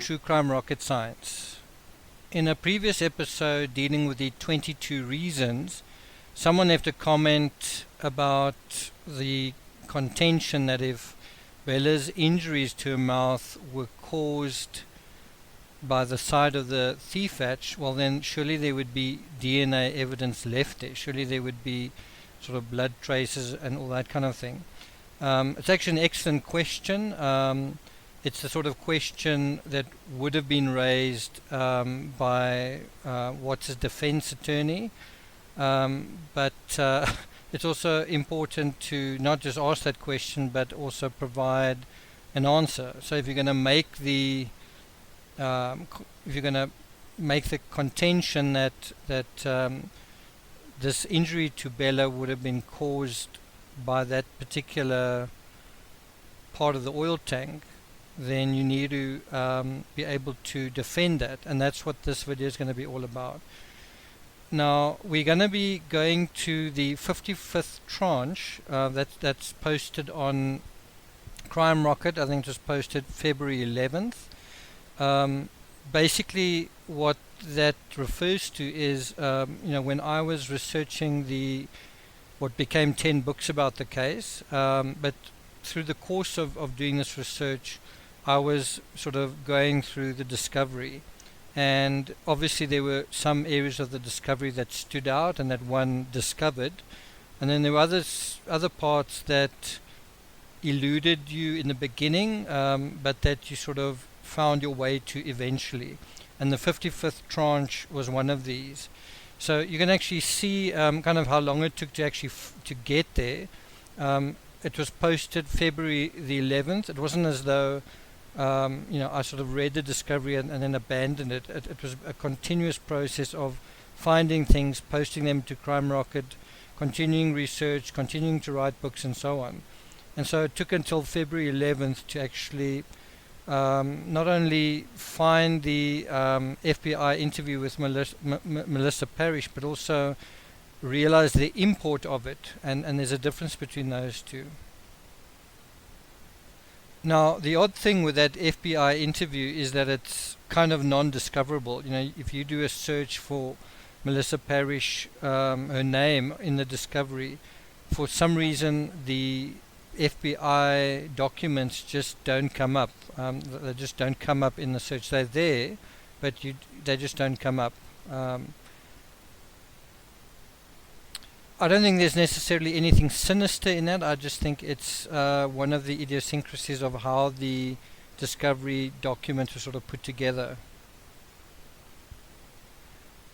True Crime Rocket Science. In a previous episode dealing with the 22 reasons, someone left a comment about the contention that if Bella's injuries to her mouth were caused by the side of the thief hatch, well then surely there would be DNA evidence left there. Surely there would be sort of blood traces and all that kind of thing. It's actually an excellent question. It's the sort of question that would have been raised by Watts' defense attorney. But it's also important to not just ask that question, but also provide an answer. So if you're going to make the contention that this injury to Bella would have been caused by that particular part of the oil tank, then you need to be able to defend that, and that's what this video is going to be all about. Now we're going to be going to the 55th tranche that's posted on Crime Rocket. I think it was posted February 11th. Basically what that refers to is when I was researching what became 10 books about the case, but through the course of doing this research I was sort of going through the discovery, and obviously there were some areas of the discovery that stood out and that one discovered, and then there were other parts that eluded you in the beginning, but that you sort of found your way to eventually, and the 55th tranche was one of these. So you can actually see kind of how long it took to actually to get there. It was posted February the 11th. It wasn't as though I sort of read the discovery and then abandoned it. It was a continuous process of finding things, posting them to Crime Rocket, continuing research, continuing to write books and so on. And so it took until February 11th to actually not only find the FBI interview with Melissa Parrish, but also realize the import of it, and there's a difference between those two. Now the odd thing with that FBI interview is that it's kind of non-discoverable. If you do a search for Melissa Parrish, her name in the discovery, for some reason the FBI documents just don't come up. They just don't come up in the search. They're there, but they just don't come up. I don't think there's necessarily anything sinister in that. I just think it's one of the idiosyncrasies of how the discovery documents were sort of put together.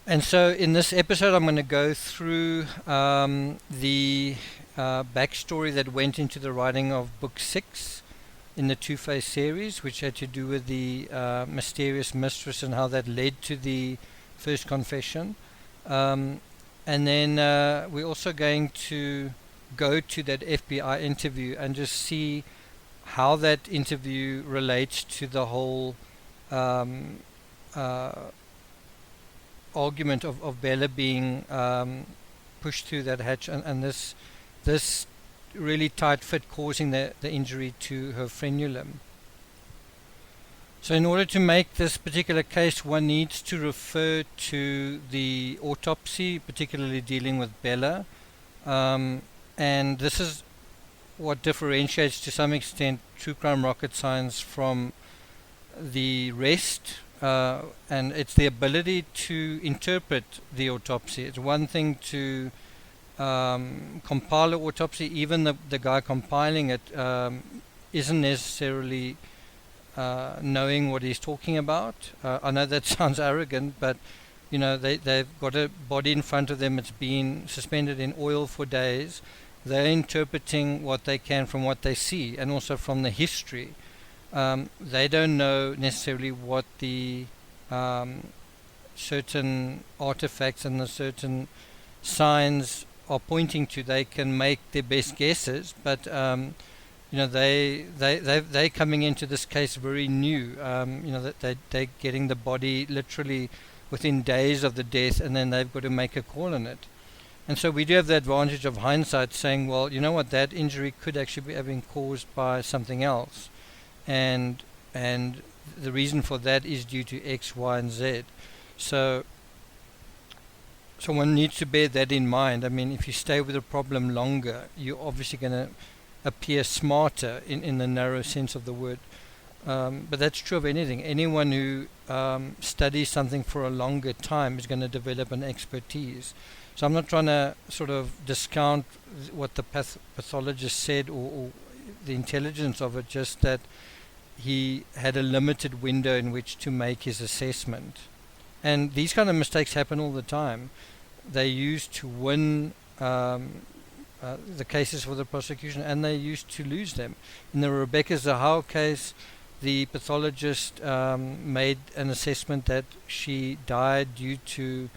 And so in this episode I'm going to go through the backstory that went into the writing of Book 6 in the Two-Face series, which had to do with the mysterious mistress and how that led to the first confession. And then we're also going to go to that FBI interview and just see how that interview relates to the whole argument of Bella being pushed through that hatch, and this really tight fit causing the injury to her frenulum. So in order to make this particular case, one needs to refer to the autopsy, particularly dealing with Bella, and this is what differentiates to some extent True Crime Rocket Science from the rest, and it's the ability to interpret the autopsy. It's one thing to compile an autopsy. Even the guy compiling it isn't necessarily knowing what he's talking about. I know that sounds arrogant, but they've got a body in front of them. It's been suspended in oil for days. They're interpreting what they can from what they see and also from the history. They don't know necessarily what the certain artifacts and the certain signs are pointing to. They can make their best guesses, but they're coming into this case very new. That they're getting the body literally within days of the death, and then they've got to make a call on it. And so we do have the advantage of hindsight, saying, well, you know what, that injury could actually be having caused by something else, and the reason for that is due to X, Y, and Z. So one needs to bear that in mind. I mean, if you stay with a problem longer, you're obviously going to appear smarter in the narrow sense of the word. But that's true of anything. Anyone who studies something for a longer time is going to develop an expertise. So I'm not trying to sort of discount what the pathologist said or the intelligence of it, just that he had a limited window in which to make his assessment. And these kind of mistakes happen all the time. They used to win the cases for the prosecution, and they used to lose them. In the Rebecca Zahau case, the pathologist made an assessment that she died due to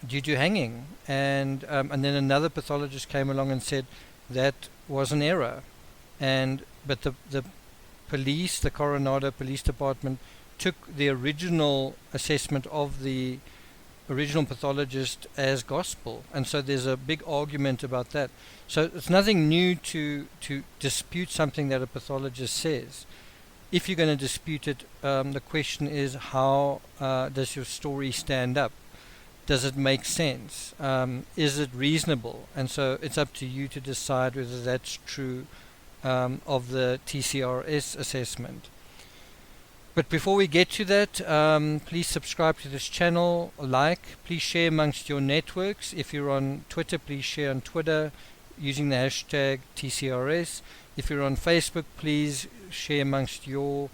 hanging, and then another pathologist came along and said that was an error, but the police, the Coronado Police Department, took the original assessment of the original pathologist as gospel, and so there's a big argument about that. So it's nothing new to dispute something that a pathologist says. If you're going to dispute it, the question is, how does your story stand up? Does it make sense? Is it reasonable? And so it's up to you to decide whether that's true of the TCRS assessment. But before we get to that, please subscribe to this channel, please share amongst your networks. If you're on Twitter, please share on Twitter using the hashtag TCRS. If you're on Facebook, please share amongst your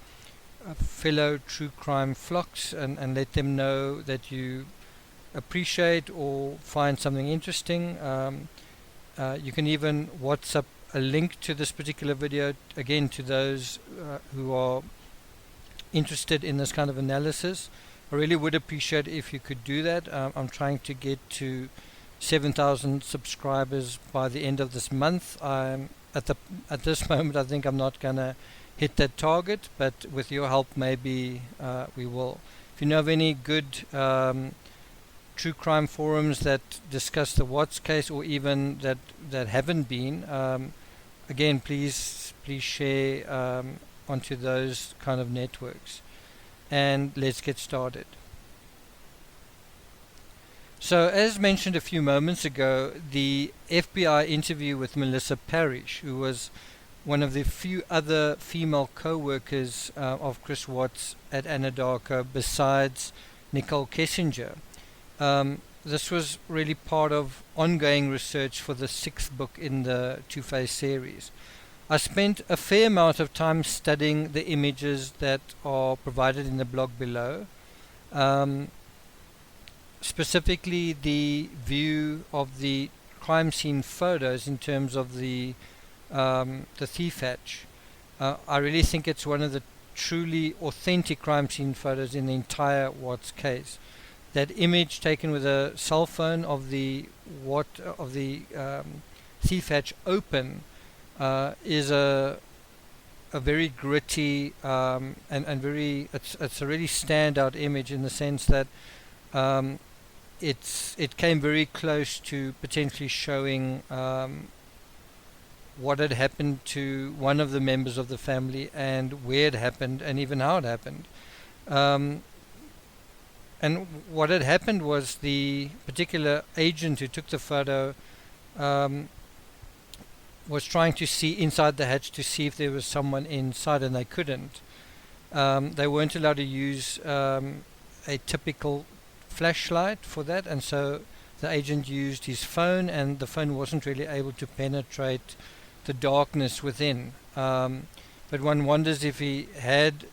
fellow true crime flocks and let them know that you appreciate or find something interesting. You can even WhatsApp a link to this particular video, again, to those who are interested in this kind of analysis. I really would appreciate if you could do that. I'm trying to get to 7,000 subscribers by the end of this month. At this moment, I think I'm not going to hit that target, but with your help, maybe we will. If you know of any good true crime forums that discuss the Watts case, or even that haven't been, again, please share onto those kind of networks. And let's get started. So, as mentioned a few moments ago, the FBI interview with Melissa Parrish, who was one of the few other female co-workers of Chris Watts at Anadarko besides Nicole Kessinger. This was really part of ongoing research for the 6th book in the Two-Face series. I spent a fair amount of time studying the images that are provided in the blog below, specifically the view of the crime scene photos in terms of the thief hatch. I really think it's one of the truly authentic crime scene photos in the entire Watts case. That image taken with a cell phone of the thief hatch open is a very gritty and very it's a really standout image, in the sense that it came very close to potentially showing what had happened to one of the members of the family, and where it happened, and even how it happened. And what had happened was the particular agent who took the photo was trying to see inside the hatch to see if there was someone inside, and they couldn't. They weren't allowed to use a typical flashlight for that, and so the agent used his phone, and the phone wasn't really able to penetrate the darkness within. But one wonders if he had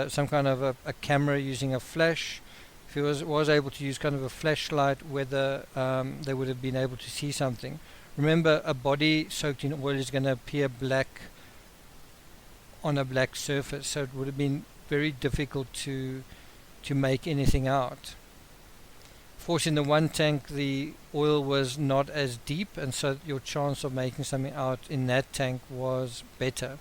some kind of a camera using a flash. If he was able to use kind of a flashlight, whether they would have been able to see something. Remember, a body soaked in oil is going to appear black on a black surface, so it would have been very difficult to make anything out. Of course, in the one tank, the oil was not as deep, and so your chance of making something out in that tank was better.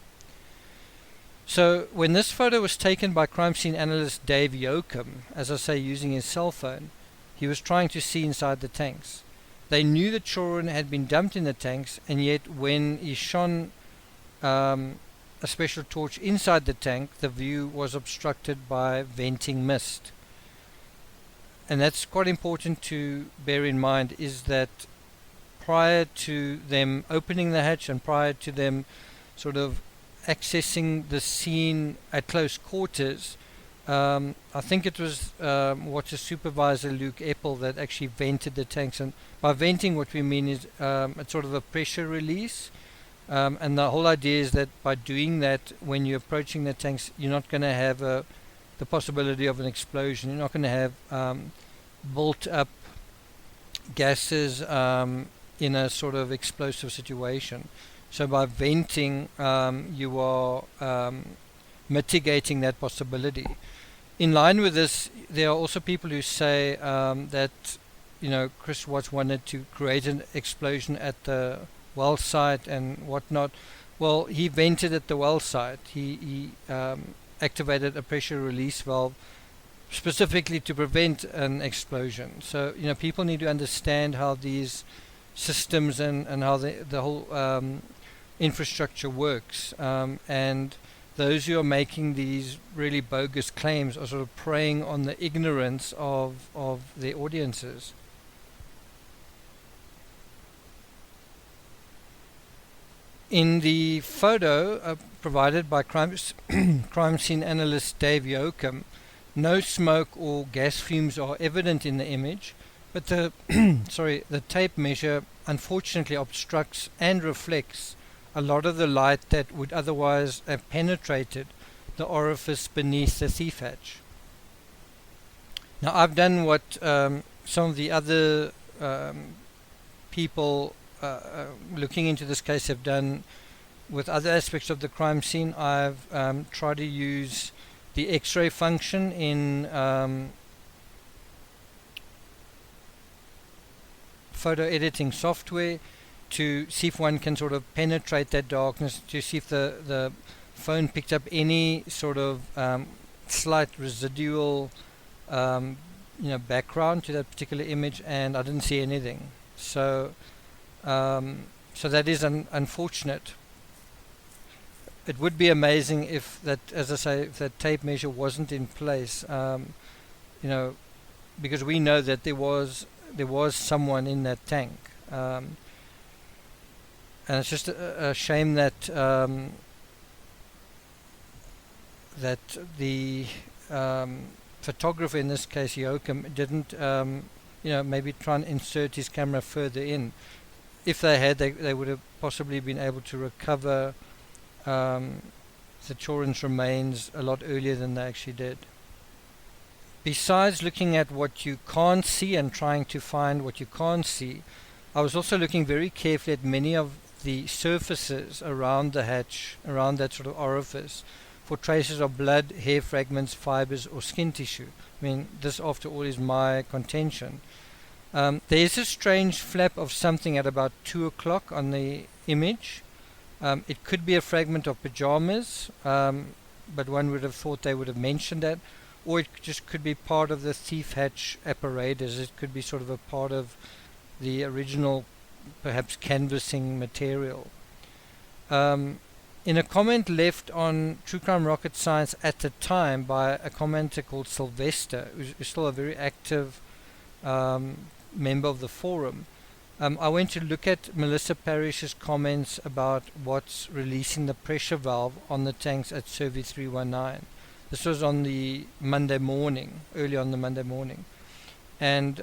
So when this photo was taken by crime scene analyst Dave Yoakum, as I say, using his cell phone, he was trying to see inside the tanks. They knew the children had been dumped in the tanks, and yet when he shone a special torch inside the tank, the view was obstructed by venting mist. And that's quite important to bear in mind, is that prior to them opening the hatch and prior to them sort of accessing the scene at close quarters, I think it was Water Supervisor Luke Eppel that actually vented the tanks. And by venting, what we mean is it's sort of a pressure release. And the whole idea is that by doing that, when you're approaching the tanks, you're not going to have the possibility of an explosion. You're not going to have built up gases in a sort of explosive situation. So by venting, you are mitigating that possibility. In line with this, there are also people who say that, you know, Chris Watts wanted to create an explosion at the well site and whatnot. Well, he vented at the well site. He activated a pressure release valve specifically to prevent an explosion. So, you know, people need to understand how these systems and how the whole infrastructure works. And those who are making these really bogus claims are sort of preying on the ignorance of their audiences. In the photo provided by crime scene analyst Dave Yoakum, no smoke or gas fumes are evident in the image, but the the tape measure unfortunately obstructs and reflects a lot of the light that would otherwise have penetrated the orifice beneath the thief hatch. Now, I've done what some of the other people looking into this case have done with other aspects of the crime scene. I've tried to use the X-ray function in photo editing software to see if one can sort of penetrate that darkness, to see if the phone picked up any sort of slight residual background to that particular image, and I didn't see anything. So that is unfortunate. It would be amazing if that, as I say, if that tape measure wasn't in place, because we know that there was someone in that tank, and it's just a shame that that the photographer, in this case Yoakum, didn't maybe try and insert his camera further in. If they had, they would have possibly been able to recover the children's remains a lot earlier than they actually did. Besides looking at what you can't see and trying to find what you can't see, I was also looking very carefully at many of the surfaces around the hatch, around that sort of orifice, for traces of blood, hair fragments, fibers, or skin tissue. I mean, this, after all, is my contention. There's a strange flap of something at about 2 o'clock on the image. It could be a fragment of pajamas, but one would have thought they would have mentioned that. Or it just could be part of the thief hatch apparatus. It could be sort of a part of the original, perhaps, canvassing material. In a comment left on True Crime Rocket Science at the time by a commenter called Sylvester, who's still a very active member of the forum, I went to look at Melissa Parrish's comments about what's releasing the pressure valve on the tanks at Survey 319. This was on the Monday morning, early on the Monday morning. And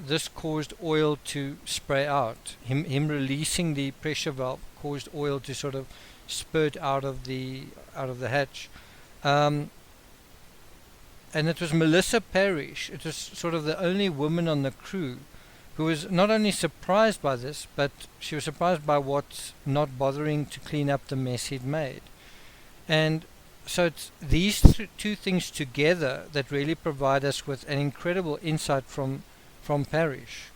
this caused oil to spray out. Him releasing the pressure valve caused oil to sort of spurt out of the hatch. And it was Melissa Parrish. It was sort of the only woman on the crew who was not only surprised by this, but she was surprised by what's not bothering to clean up the mess he'd made. And so it's these two things together that really provide us with an incredible insight from Parrish.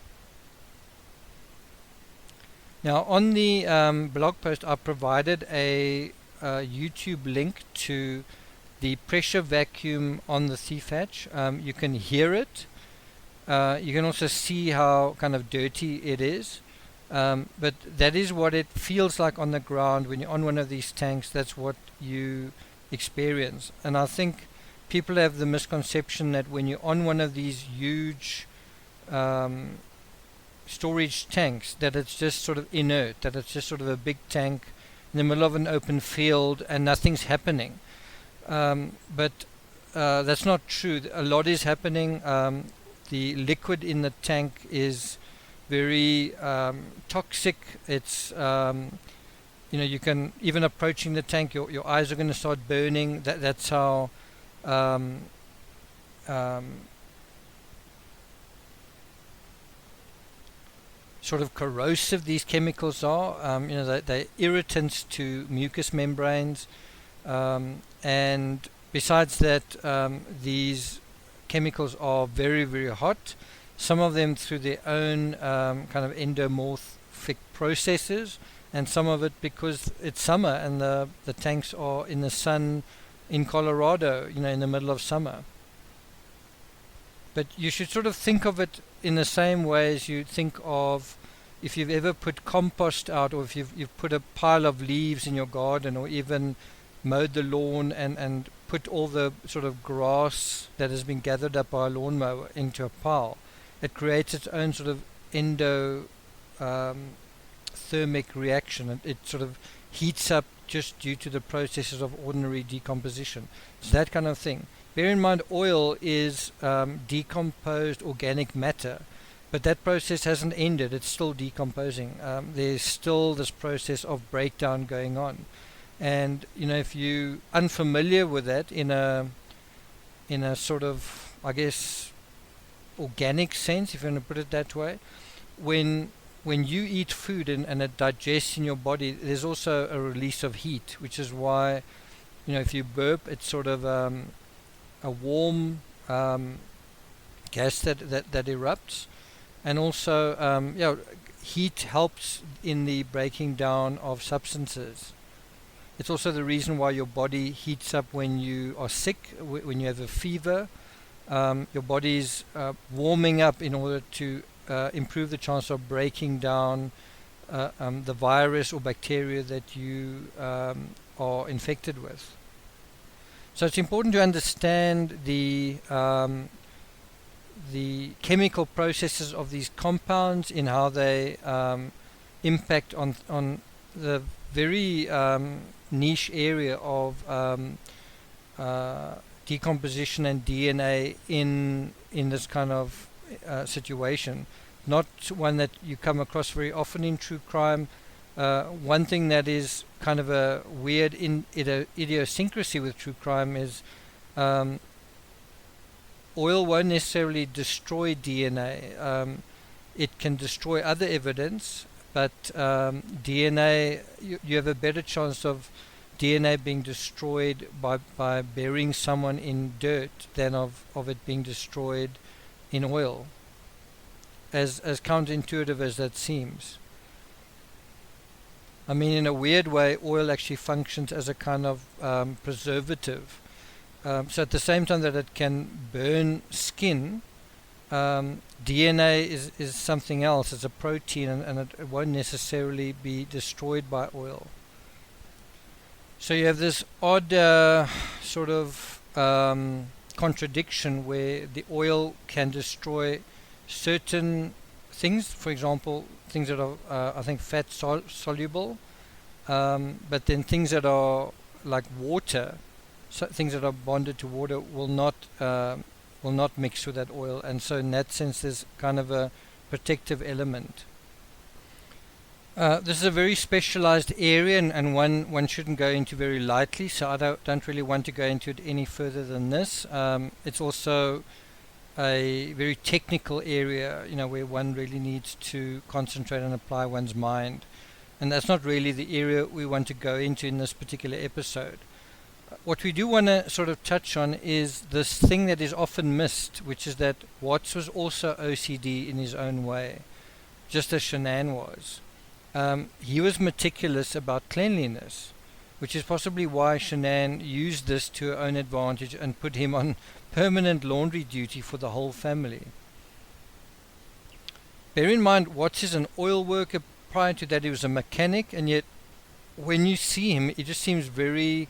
Now, on the blog post, I provided a YouTube link to the pressure vacuum on the thief hatch. You can hear it. You can also see how kind of dirty it is. But that is what it feels like on the ground when you're on one of these tanks. That's what you experience. And I think people have the misconception that when you're on one of these huge storage tanks, that it's just sort of inert, that it's just sort of a big tank in the middle of an open field and nothing's happening. But that's not true. A lot is happening. The liquid in the tank is very toxic. It's you can, even approaching the tank, your eyes are going to start burning. That's how sort of corrosive these chemicals are. They're irritants to mucous membranes, and besides that, these chemicals are very, very hot. Some of them through their own kind of endomorphic processes, and some of it because it's summer and the tanks are in the sun in Colorado, in the middle of summer. But you should sort of think of it in the same way as you think of if you've ever put compost out, or if you've put a pile of leaves in your garden, or even mowed the lawn and put all the sort of grass that has been gathered up by a lawnmower into a pile. It creates its own sort of endothermic reaction. It sort of heats up just due to the processes of ordinary decomposition. It's that kind of thing. Bear in mind, oil is decomposed organic matter, but that process hasn't ended. It's still decomposing. There's still this process of breakdown going on. And if you're unfamiliar with that in a sort of, I guess, organic sense, if you want to put it that way, when you eat food and it digests in your body, there's also a release of heat, which is why if you burp, it's sort of a warm gas that erupts. And also heat helps in the breaking down of substances. It's also the reason why your body heats up when you are sick, when you have a fever. Your body's warming up in order to improve the chance of breaking down the virus or bacteria that you are infected with. So it's important to understand the chemical processes of these compounds, in how they impact on the very niche area of decomposition and DNA in this kind of situation. Not one that you come across very often in true crime. One thing that is kind of a weird idiosyncrasy with true crime is oil won't necessarily destroy DNA. It can destroy other evidence, but DNA, you have a better chance of DNA being destroyed by burying someone in dirt than of it being destroyed in oil, as counterintuitive as that seems. I mean, in a weird way, oil actually functions as a kind of preservative. So at the same time that it can burn skin, DNA is something else. It's a protein, and it won't necessarily be destroyed by oil. So you have this odd sort of contradiction where the oil can destroy certain things, for example, things that are, I think, fat soluble, but then things that are like water, so things that are bonded to water will not mix with that oil, and so in that sense there's kind of a protective element. This is a very specialized area, and one shouldn't go into very lightly, so I don't really want to go into it any further than this. It's also a very technical area, where one really needs to concentrate and apply one's mind, and that's not really the area we want to go into in this particular episode. What we do want to sort of touch on is this thing that is often missed, which is that Watts was also OCD in his own way, just as Shanann was. He was meticulous about cleanliness, which is possibly why Shanann used this to her own advantage and put him on permanent laundry duty for the whole family. Bear in mind, Watts is an oil worker prior to that he was a mechanic, and yet when you see him, he just seems very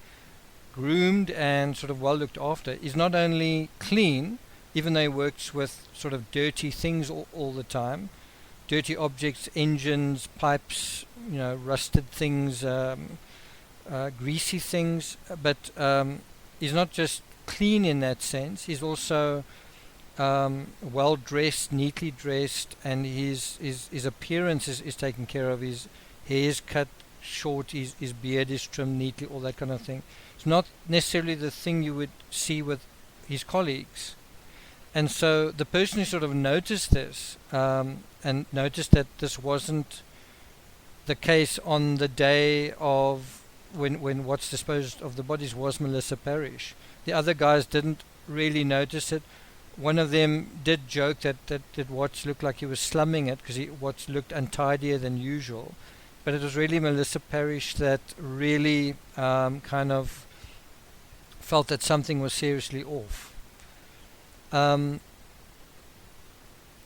groomed and sort of well looked after. He's not only clean, even though he works with sort of dirty things all the time, dirty objects, engines, pipes, rusted things, greasy things, but he's not just clean in that sense. He's also well dressed, neatly dressed, and his appearance is taken care of. His hair is cut short, his beard is trimmed neatly, all that kind of thing. It's not necessarily the thing you would see with his colleagues. And so the person who sort of noticed this and noticed that this wasn't the case on the day of when Watts disposed of the bodies was Melissa Parrish. The other guys didn't really notice it. One of them did joke that Watts looked like he was slumming it because Watts looked untidier than usual. But it was really Melissa Parrish that really kind of felt that something was seriously off.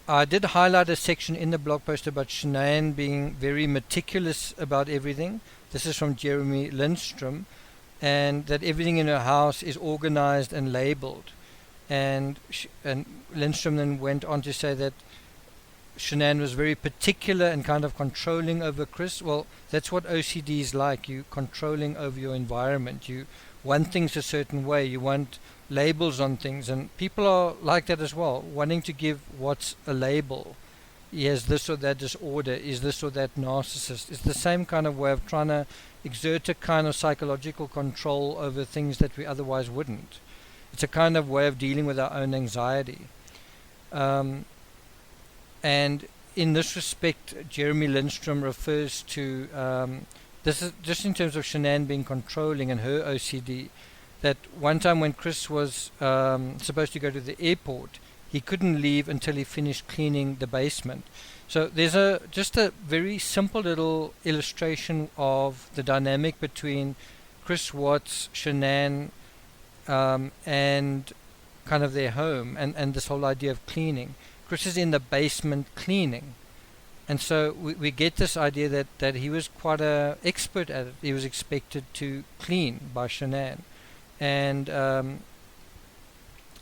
I did highlight a section in the blog post about Shanann being very meticulous about everything. This is from Jeremy Lindstrom, and that everything in her house is organized and labeled. And Lindstrom then went on to say that Shanann was very particular and kind of controlling over Chris. Well, that's what OCD is like. You controlling over your environment. You want things a certain way. You want labels on things, and people are like that as well, wanting to give what's a label. He has this or that disorder, is this or that narcissist. It's the same kind of way of trying to exert a kind of psychological control over things that we otherwise wouldn't. It's a kind of way of dealing with our own anxiety. And in this respect, Jeremy Lindstrom refers to, this is just in terms of Shanann being controlling and her OCD, that one time when Chris was supposed to go to the airport, he couldn't leave until he finished cleaning the basement. So there's just a very simple little illustration of the dynamic between Chris Watts, Shanann, and kind of their home, and this whole idea of cleaning. Chris is in the basement cleaning. And so we get this idea that he was quite an expert at it. He was expected to clean by Shanann. And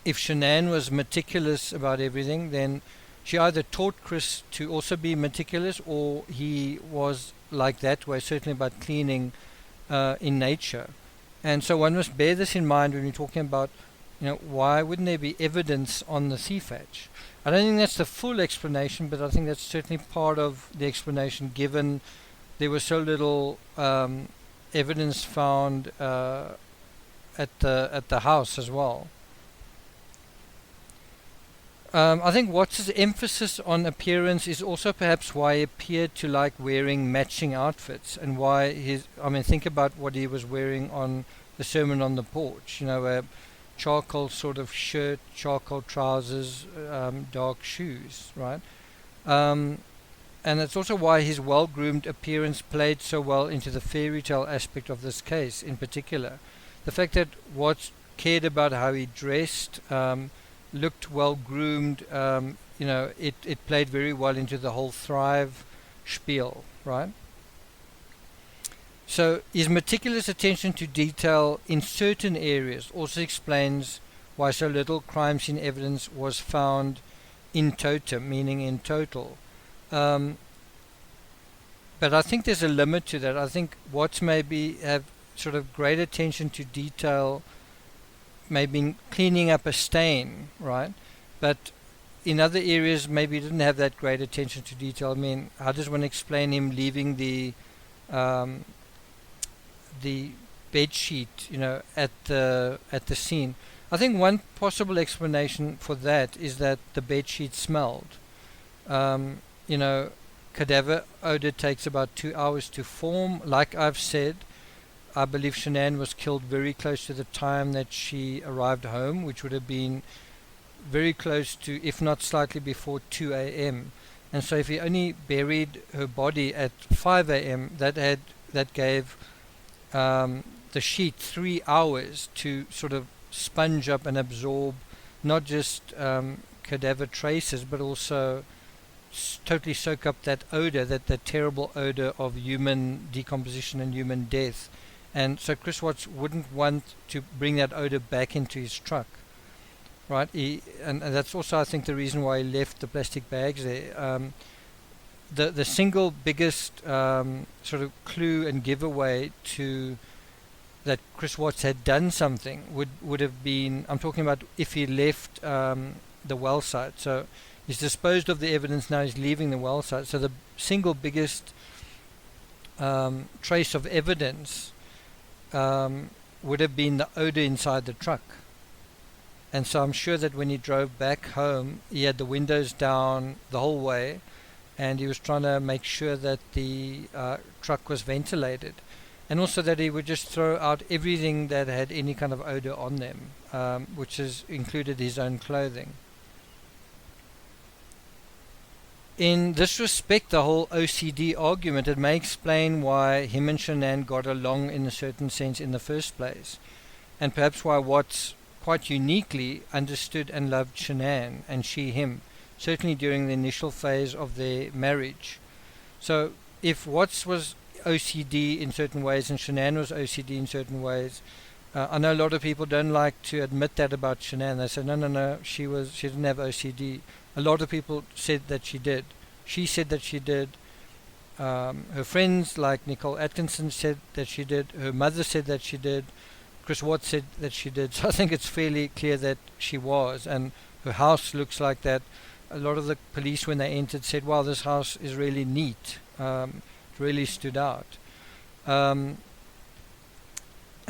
if Shanann was meticulous about everything, then she either taught Chris to also be meticulous, or he was like that way, certainly about cleaning in nature. And so one must bear this in mind when we're talking about, why wouldn't there be evidence on the thief edge? I don't think that's the full explanation, but I think that's certainly part of the explanation, given there was so little evidence found at the house as well. I think Watts' emphasis on appearance is also perhaps why he appeared to like wearing matching outfits, and why think about what he was wearing on the Sermon on the Porch, a charcoal sort of shirt, charcoal trousers, dark shoes, right? And it's also why his well-groomed appearance played so well into the fairy tale aspect of this case in particular. The fact that Watts cared about how he dressed, looked well groomed, it played very well into the whole Thrive spiel, right? So his meticulous attention to detail in certain areas also explains why so little crime scene evidence was found in totem, meaning in total. But I think there's a limit to that. I think Watts maybe have sort of great attention to detail, maybe cleaning up a stain, right? But in other areas, maybe he didn't have that great attention to detail. I mean, how does one explain him leaving the bed sheet, at the scene? I think one possible explanation for that is that the bed sheet smelled. Cadaver odor takes about 2 hours to form. Like I've said, I believe Shanann was killed very close to the time that she arrived home, which would have been very close to, if not slightly before 2 a.m. And so if he only buried her body at 5 a.m., that gave the sheet 3 hours to sort of sponge up and absorb not just cadaver traces, but also totally soak up that odor, that terrible odor of human decomposition and human death. And so Chris Watts wouldn't want to bring that odor back into his truck, right? And that's also, I think, the reason why he left the plastic bags there. The single biggest sort of clue and giveaway to that Chris Watts had done something would have been, I'm talking about if he left the well site. So he's disposed of the evidence, now he's leaving the well site. So the single biggest trace of evidence would have been the odor inside the truck. And so I'm sure that when he drove back home, he had the windows down the whole way, and he was trying to make sure that the truck was ventilated, and also that he would just throw out everything that had any kind of odor on them, which has included his own clothing. In this respect, the whole OCD argument, it may explain why him and Shanann got along in a certain sense in the first place, and perhaps why Watts quite uniquely understood and loved Shanann, and she him, certainly during the initial phase of their marriage. So if Watts was OCD in certain ways and Shanann was OCD in certain ways, I know a lot of people don't like to admit that about Shanann. They say, no, she didn't have OCD. A lot of people said that she did. She said that she did. Her friends like Nicole Atkinson said that she did. Her mother said that she did. Chris Watts said that she did. So I think it's fairly clear that she was, and her house looks like that. A lot of the police, when they entered, said, wow, this house is really neat. It really stood out. And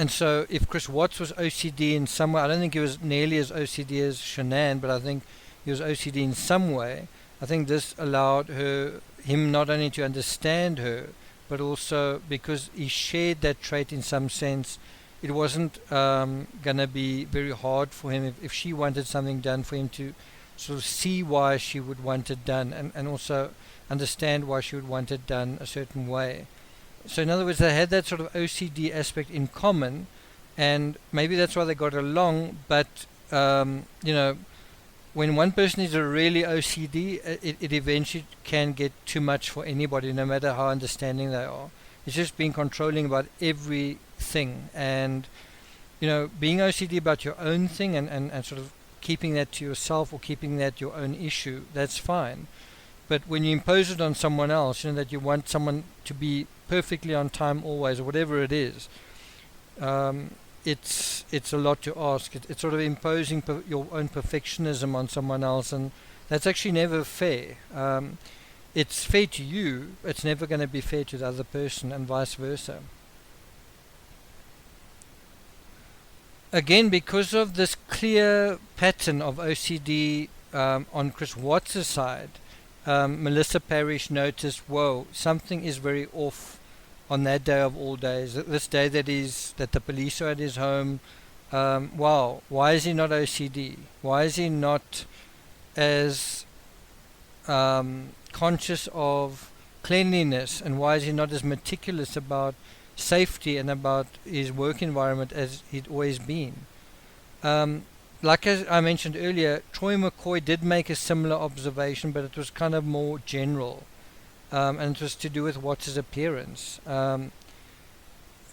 so if Chris Watts was OCD in some way, I don't think he was nearly as OCD as Shanann, but I think he was OCD in some way. I think this allowed him not only to understand her, but also because he shared that trait in some sense, it wasn't going to be very hard for him if she wanted something done, for him to sort of see why she would want it done, and also understand why she would want it done a certain way. So in other words, they had that sort of OCD aspect in common, and maybe that's why they got along. But when one person is a really OCD, it eventually can get too much for anybody, no matter how understanding they are. It's just being controlling about everything, and being OCD about your own thing and sort of keeping that to yourself, or keeping that your own issue, that's fine. But when you impose it on someone else, that you want someone to be perfectly on time always, or whatever it is, it's a lot to ask. It's sort of imposing your own perfectionism on someone else, and that's actually never fair. It's fair to you, it's never going to be fair to the other person, and vice versa. Again, because of this clear pattern of OCD on Chris Watts' side, Melissa Parrish noticed, whoa, something is very off on that day of all days, this day that the police are at his home. Wow, why is he not OCD? Why is he not as conscious of cleanliness, and why is he not as meticulous about safety and about his work environment as he'd always been? Like as I mentioned earlier, Troy McCoy did make a similar observation, but it was kind of more general, and it was to do with Watts' appearance.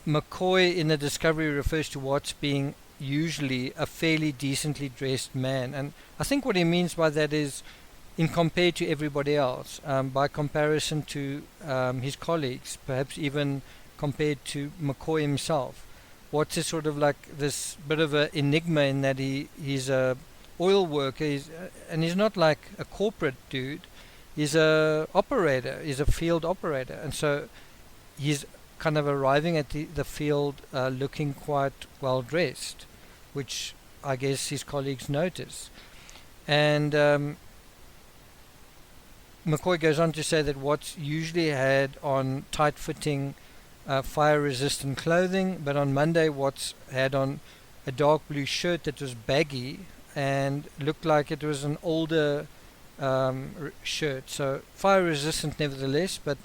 McCoy in the discovery refers to Watts being usually a fairly decently dressed man, and I think what he means by that is in compared to everybody else, by comparison to his colleagues, perhaps even compared to McCoy himself. Watts is sort of like this bit of an enigma in that he's a oil worker, and he's not like a corporate dude. He's a operator. He's a field operator, and so he's kind of arriving at the field looking quite well dressed, which I guess his colleagues notice. And McCoy goes on to say that Watts usually had on tight-fitting fire-resistant clothing, but on Monday Watts had on a dark blue shirt that was baggy and looked like it was an older shirt. So fire-resistant nevertheless, but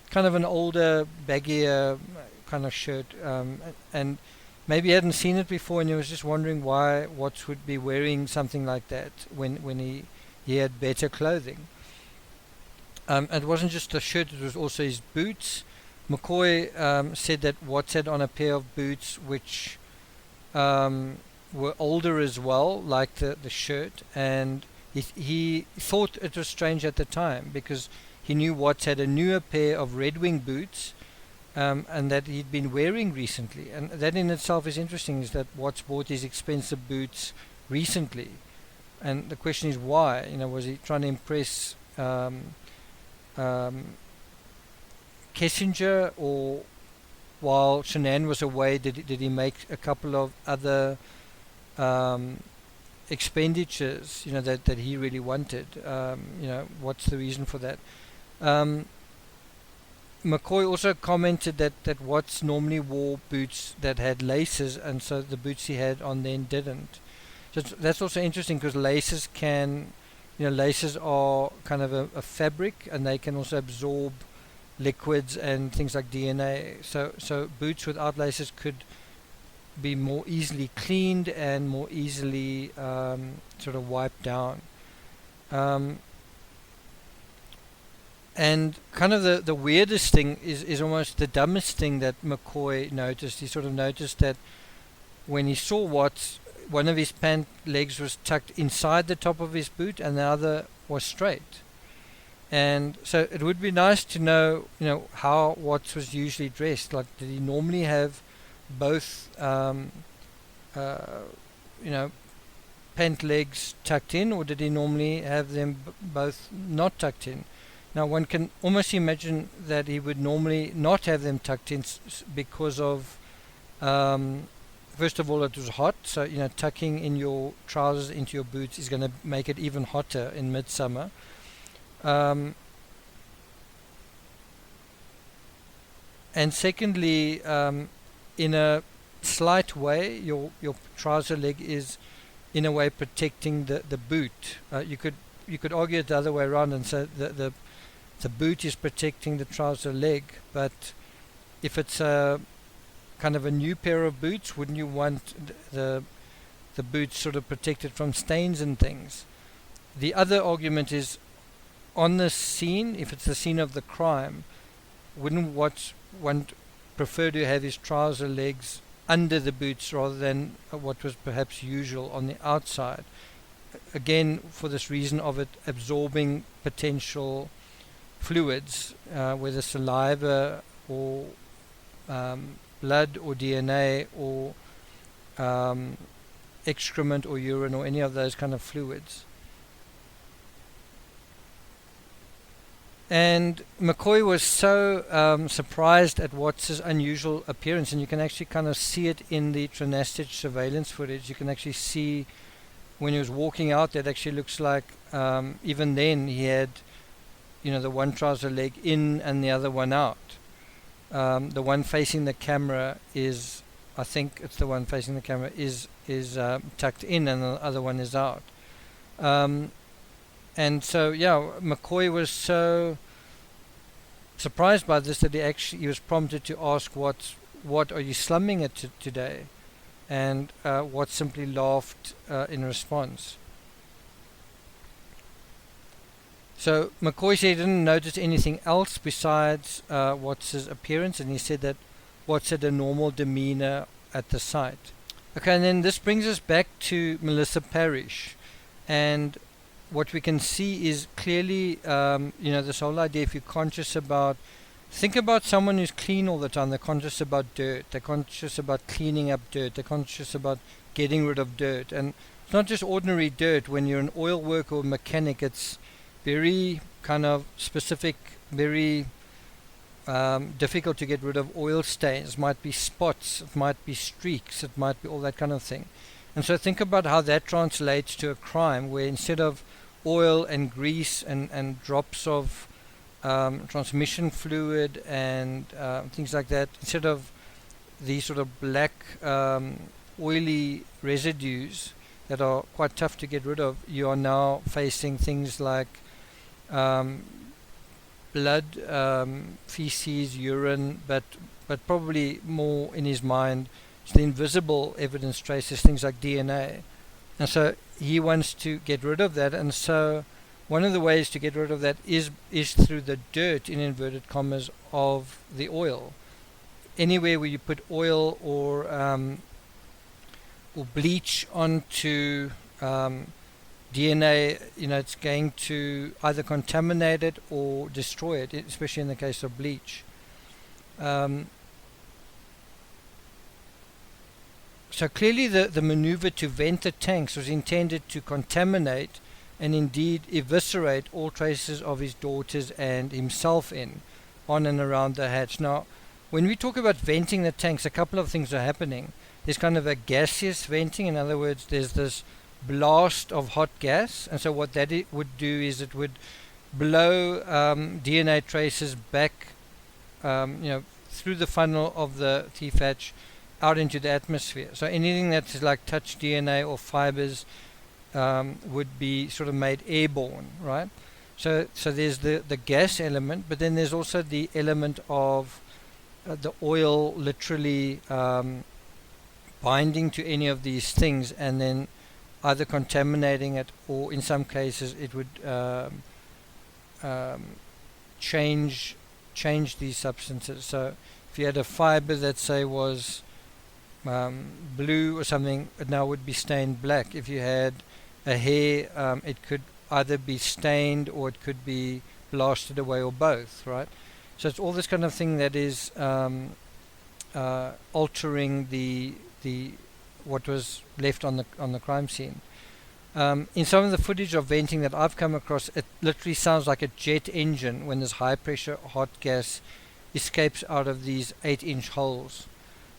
kind of an older, baggier kind of shirt. And maybe he hadn't seen it before, and he was just wondering why Watts would be wearing something like that when he had better clothing. And it wasn't just the shirt, it was also his boots. McCoy said that Watts had on a pair of boots which were older as well, like the shirt, and he thought it was strange at the time because he knew Watts had a newer pair of Red Wing boots, and that he'd been wearing recently. And that in itself is interesting, is that Watts bought these expensive boots recently. And the question is why? Was he trying to impress Kissinger, or while Shanann was away, did he make a couple of other expenditures, that he really wanted? What's the reason for that? McCoy also commented that Watts normally wore boots that had laces, and so the boots he had on then didn't. So that's also interesting, because laces laces are kind of a fabric, and they can also absorb liquids and things like DNA. So boots without laces could be more easily cleaned and more easily sort of wiped down. And kind of the weirdest thing is almost the dumbest thing that McCoy noticed. He sort of noticed that when he saw Watts, one of his pant legs was tucked inside the top of his boot and the other was straight. And so it would be nice to know, how Watts was usually dressed. Like, did he normally have both, pant legs tucked in, or did he normally have them both not tucked in? Now, one can almost imagine that he would normally not have them tucked in because of, first of all, it was hot. So, tucking in your trousers into your boots is going to make it even hotter in midsummer. And secondly, in a slight way, your trouser leg is in a way protecting the boot. You could argue it the other way around and say the boot is protecting the trouser leg, but if it's a kind of a new pair of boots, wouldn't you want the boots sort of protected from stains and things? The other argument is, on the scene, if it's the scene of the crime, wouldn't one prefer to have his trouser legs under the boots rather than what was perhaps usual on the outside? Again, for this reason of it absorbing potential fluids, whether saliva or blood or DNA or excrement or urine or any of those kind of fluids. And McCoy was so surprised at Watts's unusual appearance, and you can actually kind of see it in the Trinastage surveillance footage. You can actually see when he was walking out, that actually looks like even then he had, the one trouser leg in and the other one out. The one facing the camera is, I think it's the one facing the camera is tucked in, and the other one is out. And so, McCoy was so surprised by this that he was prompted to ask, what are you slumming at today? And Watts simply laughed in response. So McCoy said he didn't notice anything else besides Watts's appearance, and he said that Watts had a normal demeanor at the site. Okay, and then this brings us back to Melissa Parrish, and what we can see is clearly, this whole idea, if you're conscious about, think about someone who's clean all the time. They're conscious about dirt. They're conscious about cleaning up dirt. They're conscious about getting rid of dirt. And it's not just ordinary dirt. When you're an oil worker or mechanic, it's very kind of specific, very difficult to get rid of oil stains. It might be spots. It might be streaks. It might be all that kind of thing. And so think about how that translates to a crime, where instead of oil and grease and drops of transmission fluid and things like that, instead of these sort of black oily residues that are quite tough to get rid of, you are now facing things like blood, feces, urine, but probably more in his mind, the invisible evidence traces, things like DNA. And so he wants to get rid of that, and so one of the ways to get rid of that is through the dirt, in inverted commas, of the oil. Anywhere where you put oil or bleach onto DNA, it's going to either contaminate it or destroy it, especially in the case of bleach. So clearly the maneuver to vent the tanks was intended to contaminate and indeed eviscerate all traces of his daughters and himself on and around the hatch. Now, when we talk about venting the tanks, a couple of things are happening. There's kind of a gaseous venting. In other words, there's this blast of hot gas, and so what that would do is it would blow DNA traces back through the funnel of the thief hatch out into the atmosphere. So anything that's like touch DNA or fibers would be sort of made airborne, right? So there's the gas element, but then there's also the element of the oil literally binding to any of these things and then either contaminating it, or in some cases it would change these substances. So if you had a fiber that, say, was blue or something, it now would be stained black. If you had a hair, it could either be stained or it could be blasted away, or both, right? So it's all this kind of thing that is altering the what was left on the crime scene. In some of the footage of venting that I've come across, it literally sounds like a jet engine when this high pressure hot gas escapes out of these 8-inch holes.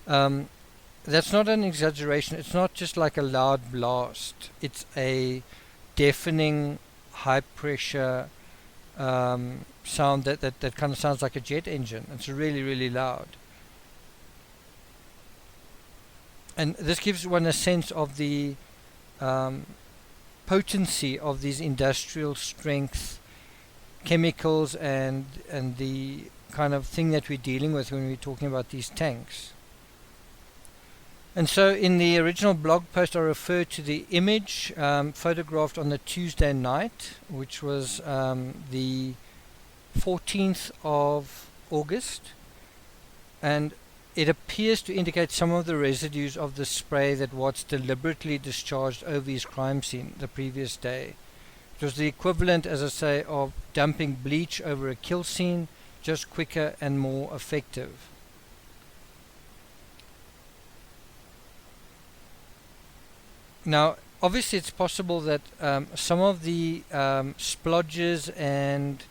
That's not an exaggeration. It's not just like a loud blast. It's a deafening high pressure sound that kind of sounds like a jet engine. It's really, really loud. And this gives one a sense of the potency of these industrial strength chemicals and the kind of thing that we're dealing with when we're talking about these tanks. And so in the original blog post I referred to the image photographed on the Tuesday night, which was the 14th of August, and it appears to indicate some of the residues of the spray that Watts deliberately discharged over his crime scene the previous day. It was the equivalent, as I say, of dumping bleach over a kill scene, just quicker and more effective. Now, obviously it's possible that some of the splodges and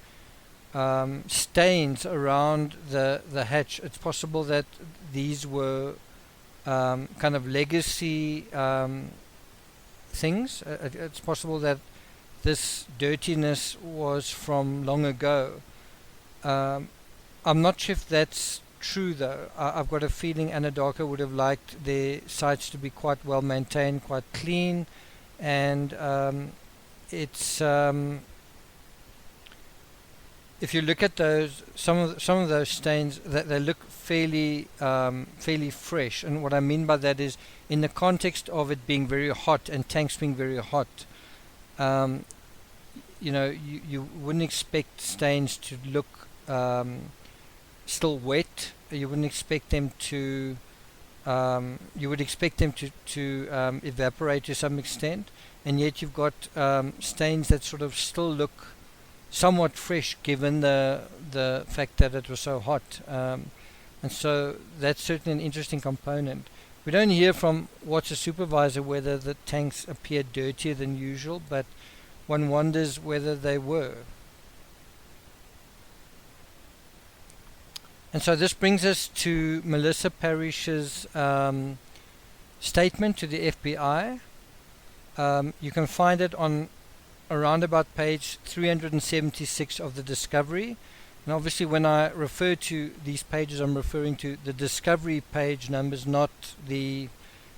stains around the hatch, it's possible that these were kind of legacy things. It's possible that this dirtiness was from long ago. I'm not sure if that's true, though. I've got a feeling Anadarko would have liked their sites to be quite well maintained, quite clean, and it's if you look at those, some of those stains, that they look fairly fresh. And what I mean by that is, in the context of it being very hot and tanks being very hot, you wouldn't expect stains to look still wet. You wouldn't expect them to you would expect them to evaporate to some extent, and yet you've got stains that sort of still look somewhat fresh, given the fact that it was so hot. And so that's certainly an interesting component. We don't hear from Watts' supervisor whether the tanks appear dirtier than usual, but one wonders whether they were. And so this brings us to Melissa Parrish's statement to the FBI. You can find it on around about page 376 of the discovery. And obviously when I refer to these pages, I'm referring to the discovery page numbers, not the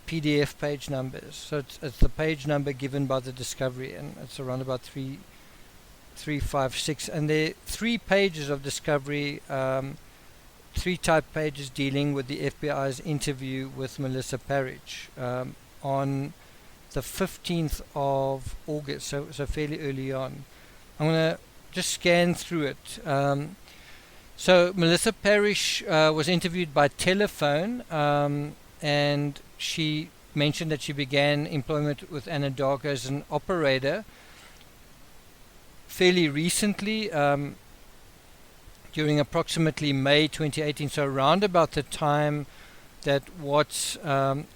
PDF page numbers. So it's the page number given by the discovery, and it's around about 356. And there are 3 pages of discovery, 3 type pages dealing with the FBI's interview with Melissa Parrish on the 15th of August, so fairly early on. I'm going to just scan through it. So Melissa Parrish was interviewed by telephone, and she mentioned that she began employment with Anadarko as an operator fairly recently, during approximately May 2018, so around about the time that Watts and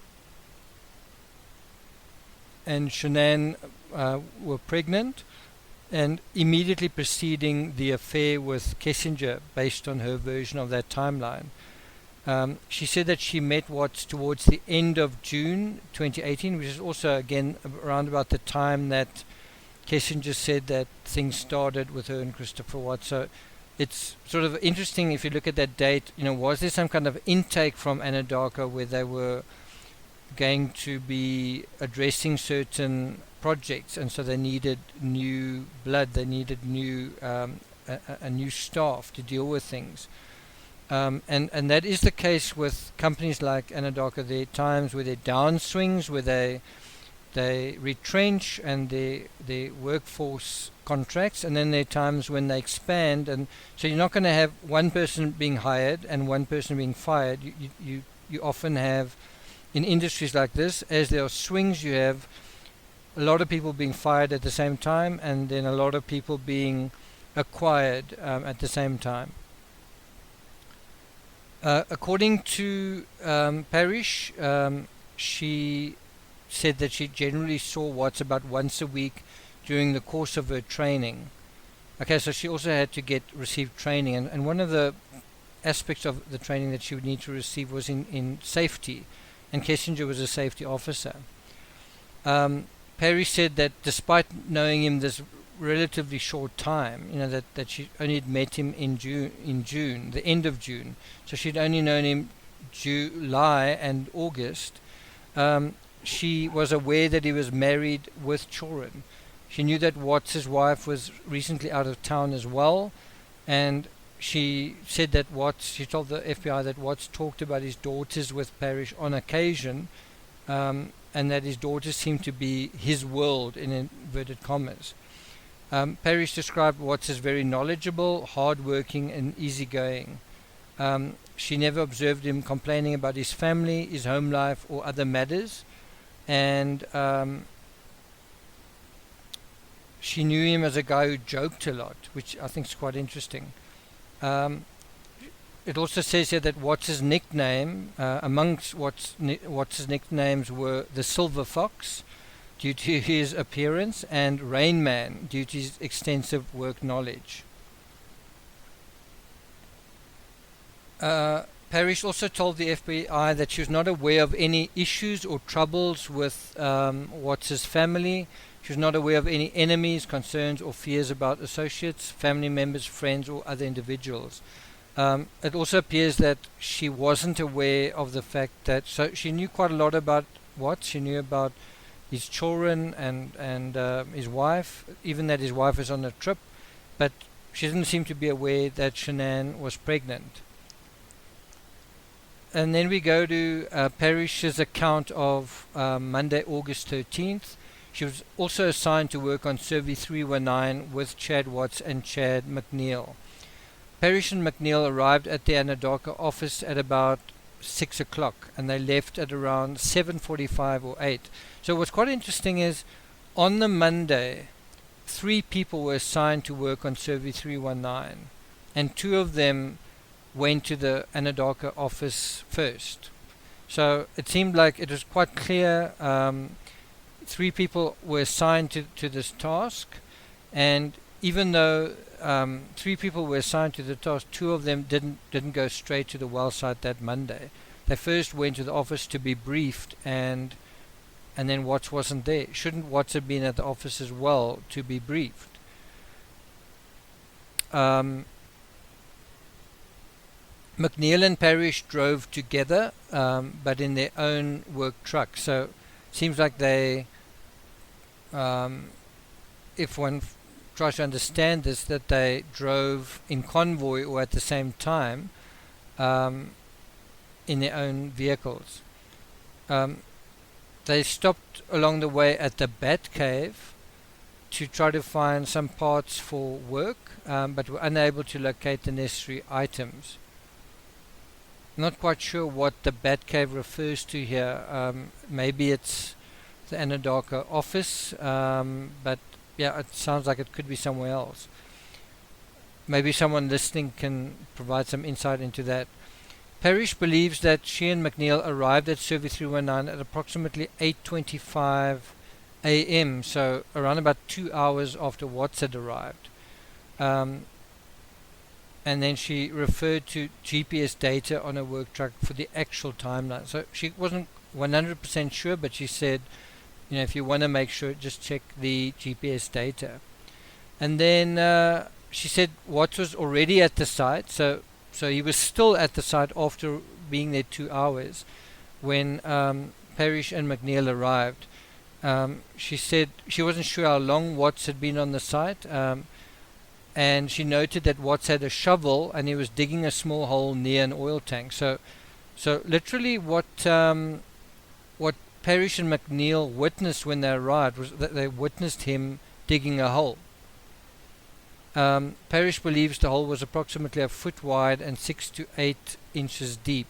Shanann were pregnant, and immediately preceding the affair with Kissinger, based on her version of that timeline. She said that she met Watts towards the end of June 2018, which is also, again, around about the time that Kissinger said that things started with her and Christopher Watts. So it's sort of interesting if you look at that date, was there some kind of intake from Anadarko where they were going to be addressing certain projects, and so they needed new blood, they needed a new staff to deal with things. And that is the case with companies like Anadarko. There are times where there are downswings, where they retrench and their workforce contracts, and then there are times when they expand, and so you're not going to have one person being hired and one person being fired. You often have, in industries like this, as there are swings, you have a lot of people being fired at the same time, and then a lot of people being acquired at the same time. According to Parrish, she said that she generally saw Watts about once a week during the course of her training. Okay, so she also had to receive training, and one of the aspects of the training that she would need to receive was in safety, and Kissinger was a safety officer. Parrish said that despite knowing him this relatively short time, that she only had met him in June, the end of June, so she'd only known him July and August. She was aware that he was married with children. She knew that Watts' wife was recently out of town as well, and she said that she told the FBI that Watts talked about his daughters with Parrish on occasion, and that his daughters seemed to be his world, in inverted commas. Parrish described Watts as very knowledgeable, hard-working, and easygoing. She never observed him complaining about his family, his home life, or other matters, and she knew him as a guy who joked a lot, which I think is quite interesting. It also says here that Watts' nickname, amongst Watts' nicknames, were the Silver Fox, due to his appearance, and Rain Man, due to his extensive work knowledge. Parrish also told the FBI that she was not aware of any issues or troubles with Watts' family. She was not aware of any enemies, concerns, or fears about associates, family members, friends, or other individuals. It also appears that she wasn't aware of the fact that, so she knew quite a lot about Watts. She knew about his children and his wife, even that his wife was on a trip, but she didn't seem to be aware that Shanann was pregnant. And then we go to Parrish's account of Monday, August 13th. She was also assigned to work on Survey 319 with Chad Watts and Chad McNeil. Parrish and McNeil arrived at the Anadarko office at about 6 o'clock, and they left at around 7:45 or 8. So what's quite interesting is, on the Monday, 3 people were assigned to work on Survey 319, and 2 of them went to the Anadarko office first. So it seemed like it was quite clear 3 people were assigned to this task, and even though 3 people were assigned to the task, 2 of them didn't go straight to the well site that Monday. They first went to the office to be briefed, and then Watts wasn't there. Shouldn't Watts have been at the office as well to be briefed? McNeil and Parrish drove together, but in their own work truck. So it seems like they, if one tries to understand this, that they drove in convoy or at the same time in their own vehicles. They stopped along the way at the Bat Cave, to try to find some parts for work, but were unable to locate the necessary items. Not quite sure what the Batcave refers to here. Maybe it's the Anadarko office, but yeah, it sounds like it could be somewhere else. Maybe someone listening can provide some insight into that. Parrish believes that she and McNeil arrived at Survey 319 at approximately 8:25 a.m., so around about 2 hours after Watts had arrived. And then she referred to GPS data on her work truck for the actual timeline. So she wasn't 100% sure, but she said, if you want to make sure, just check the GPS data. And then she said Watts was already at the site, so he was still at the site after being there 2 hours when Parrish and McNeil arrived. She said she wasn't sure how long Watts had been on the site, and she noted that Watts had a shovel and he was digging a small hole near an oil tank. So literally what Parrish and McNeil witnessed when they arrived was that they witnessed him digging a hole. Parrish believes the hole was approximately 1 foot wide and 6 to 8 inches deep.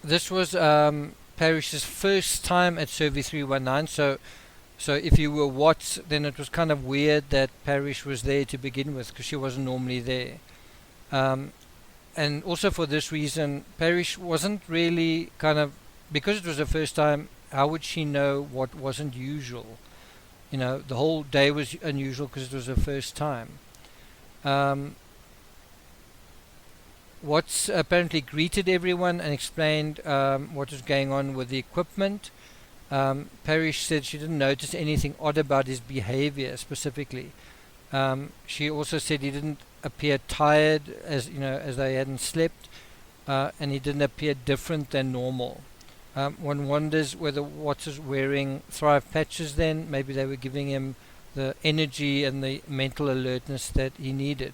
This was Parrish's first time at Survey 319, so if you were Watts, then it was kind of weird that Parrish was there to begin with, because she wasn't normally there. And also for this reason, Parrish wasn't really because it was her first time, how would she know what wasn't usual? The whole day was unusual because it was her first time. Watts apparently greeted everyone and explained what was going on with the equipment. Parrish said she didn't notice anything odd about his behavior specifically. She also said he didn't appear tired, as they hadn't slept, and he didn't appear different than normal. One wonders whether Watts was wearing Thrive patches then. Maybe they were giving him the energy and the mental alertness that he needed.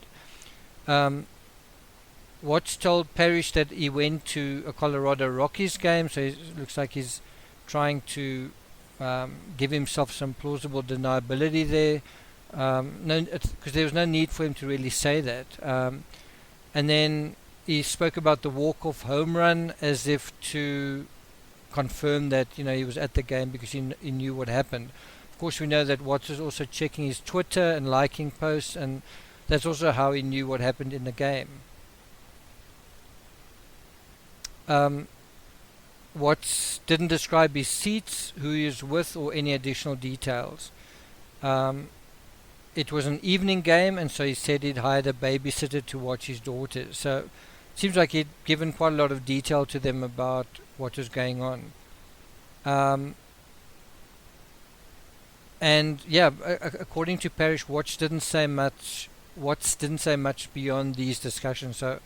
Watts told Parrish that he went to a Colorado Rockies game, so it looks like he's trying to give himself some plausible deniability there. Because there was no need for him to really say that. And then he spoke about the walk-off home run as if to confirm that he was at the game because he knew what happened. Of course, we know that Watts was also checking his Twitter and liking posts, and that's also how he knew what happened in the game. Watts didn't describe his seats, who he was with, or any additional details. It was an evening game, and so he said he'd hired a babysitter to watch his daughters. So it seems like he'd given quite a lot of detail to them about what was going on. And yeah, according to Parrish, Watts didn't say much beyond these discussions. So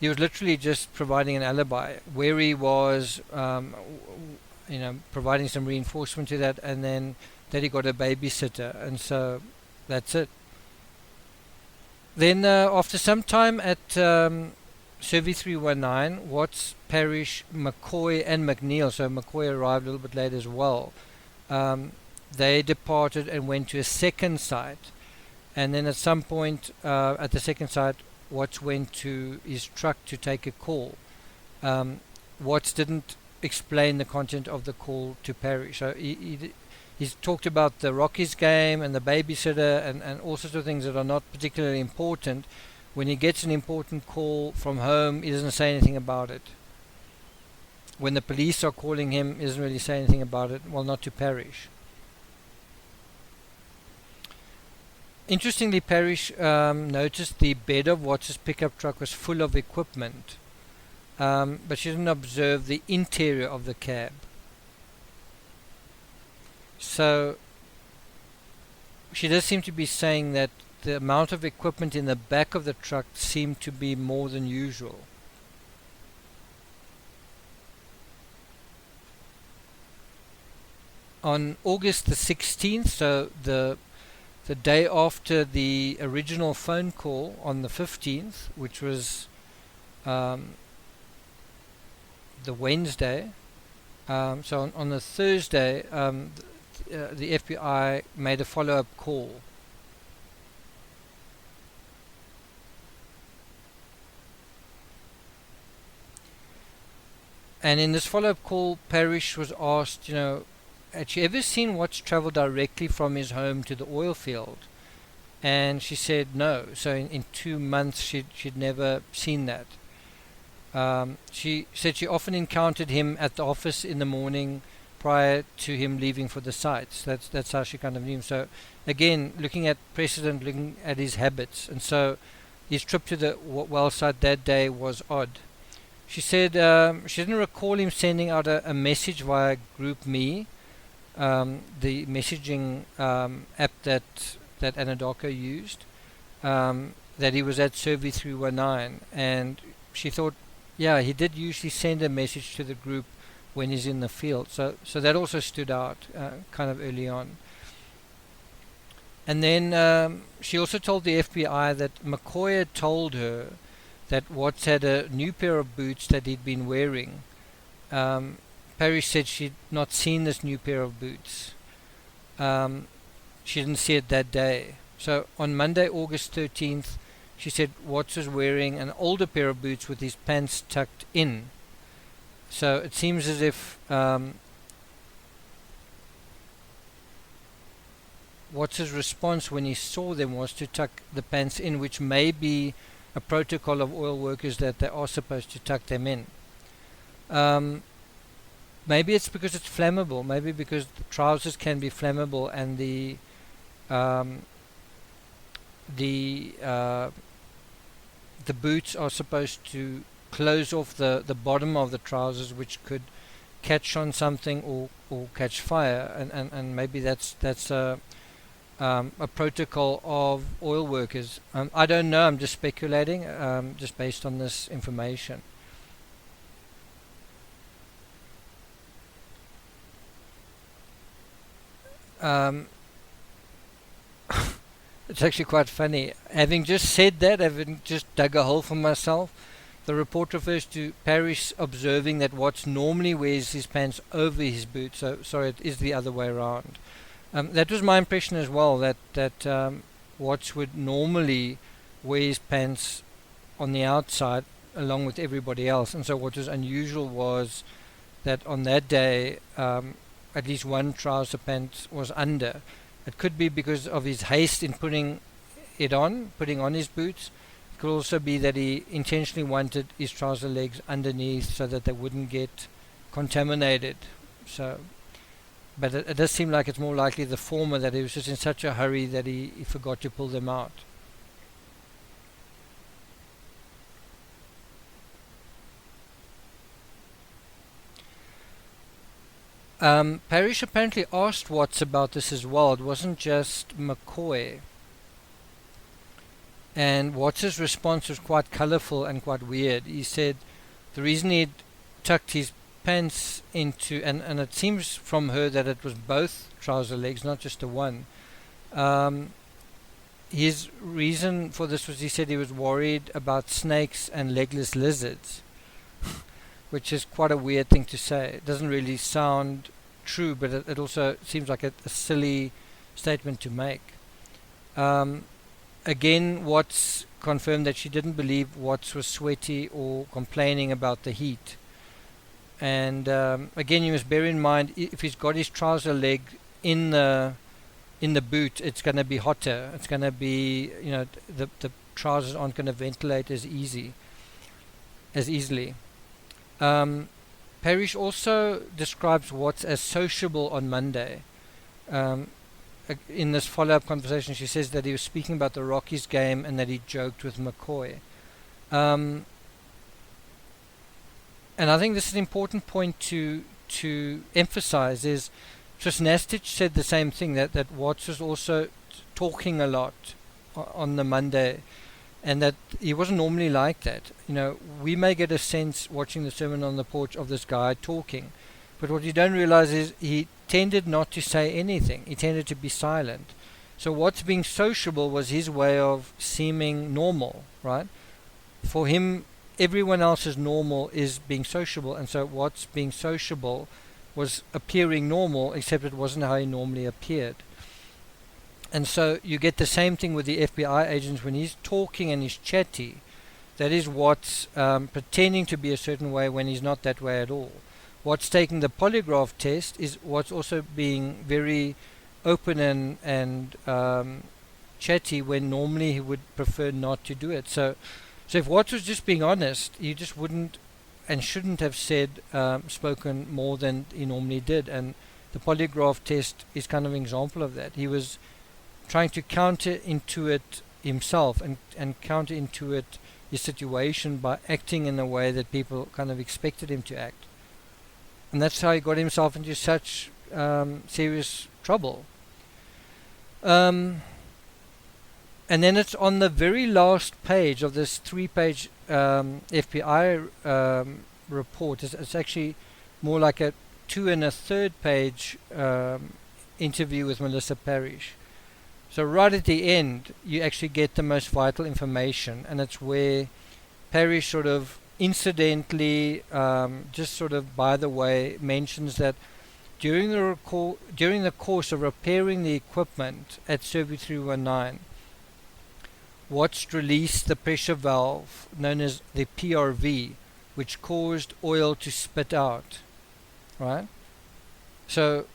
he was literally just providing an alibi where he was, providing some reinforcement to that, and then that he got a babysitter, and so that's it. Then after some time at Survey 319, Watts, Parrish, McCoy and McNeil, so McCoy arrived a little bit late as well, they departed and went to a second site. And then at some point at the second site, Watts went to his truck to take a call. Watts didn't explain the content of the call to Parrish. So he's talked about the Rockies game and the babysitter and all sorts of things that are not particularly important. When he gets an important call from home, he doesn't say anything about it. When the police are calling him, he doesn't really say anything about it. Well, not to Parrish. Interestingly, Parrish noticed the bed of Watts' pickup truck was full of equipment, but she didn't observe the interior of the cab. So she does seem to be saying that the amount of equipment in the back of the truck seemed to be more than usual. On August the 16th, so the day after the original phone call on the 15th, which was the Wednesday, So on the Thursday, the FBI made a follow-up call. And in this follow-up call, Parrish was asked, had she ever seen Watts travel directly from his home to the oil field? And she said no. So in 2 months, she'd never seen that. She said she often encountered him at the office in the morning prior to him leaving for the sites. That's how she kind of knew him. So again, looking at precedent, looking at his habits. And so his trip to the well site that day was odd. She said she didn't recall him sending out a message via GroupMe, the messaging app that Anadaka used, that he was at Survey 319. And she thought, yeah, he did usually send a message to the group when he's in the field. So that also stood out kind of early on. And then she also told the FBI that McCoy had told her that Watts had a new pair of boots that he'd been wearing. Parrish said she'd not seen this new pair of boots. She didn't see it that day. So on Monday, August 13th, she said Watts was wearing an older pair of boots with his pants tucked in. So it seems as if Watts' response when he saw them was to tuck the pants in, which may be a protocol of oil workers that they are supposed to tuck them in. Maybe it's because it's flammable. Maybe because the trousers can be flammable, and the boots are supposed to close off the bottom of the trousers, which could catch on something or catch fire, and maybe that's a protocol of oil workers. I don't know, I'm just speculating, just based on this information. It's actually quite funny. Having just said that, having just dug a hole for myself, the report refers to Parrish observing that Watts normally wears his pants over his boots. So, sorry, it is the other way around. That was my impression as well, that Watts would normally wear his pants on the outside along with everybody else. And so what was unusual was that on that day, at least one trouser pant was under. It could be because of his haste in putting on his boots. It could also be that he intentionally wanted his trouser legs underneath so that they wouldn't get contaminated. But it does seem like it's more likely the former, that he was just in such a hurry that he forgot to pull them out. Parrish apparently asked Watts about this as well. It wasn't just McCoy. And Watts' response was quite colourful and quite weird. He said the reason he'd tucked his pants into, and it seems from her that it was both trouser legs, not just the one. His reason for this was, he said he was worried about snakes and legless lizards, which is quite a weird thing to say. It doesn't really sound true, but it also seems like a silly statement to make. Again, Watts confirmed that she didn't believe Watts was sweaty or complaining about the heat. And again, you must bear in mind, if he's got his trouser leg in the boot, it's going to be hotter. It's going to be, the trousers aren't going to ventilate as easily. Parrish also describes Watts as sociable on Monday. In this follow-up conversation, she says that he was speaking about the Rockies game and that he joked with McCoy. And I think this is an important point to emphasize, is Trisnastich said the same thing, that Watts was also talking a lot on the Monday, and that he wasn't normally like that. We may get a sense watching the Sermon on the Porch of this guy talking, but what you don't realize is he tended not to say anything. He tended to be silent. So Watts being sociable was his way of seeming normal, right? For him, everyone else's normal is being sociable, and so Watts being sociable was appearing normal, except it wasn't how he normally appeared. And so you get the same thing with the FBI agents when he's talking and he's chatty. That is what's pretending to be a certain way when he's not that way at all. What's taking the polygraph test is what's also being very open and chatty when normally he would prefer not to do it. So if Watts was just being honest, he just wouldn't and shouldn't have spoken more than he normally did. And the polygraph test is kind of an example of that. He was trying to counterintuit himself and counterintuit his situation by acting in a way that people kind of expected him to act. And that's how he got himself into such serious trouble. And then it's on the very last page of this 3-page FBI report. It's actually more like a 2 1/3 page interview with Melissa Parrish. So right at the end, you actually get the most vital information, and it's where Parrish sort of incidentally, just sort of by the way, mentions that during the course of repairing the equipment at Survey 319, Watts released the pressure valve known as the PRV, which caused oil to spit out. Right? So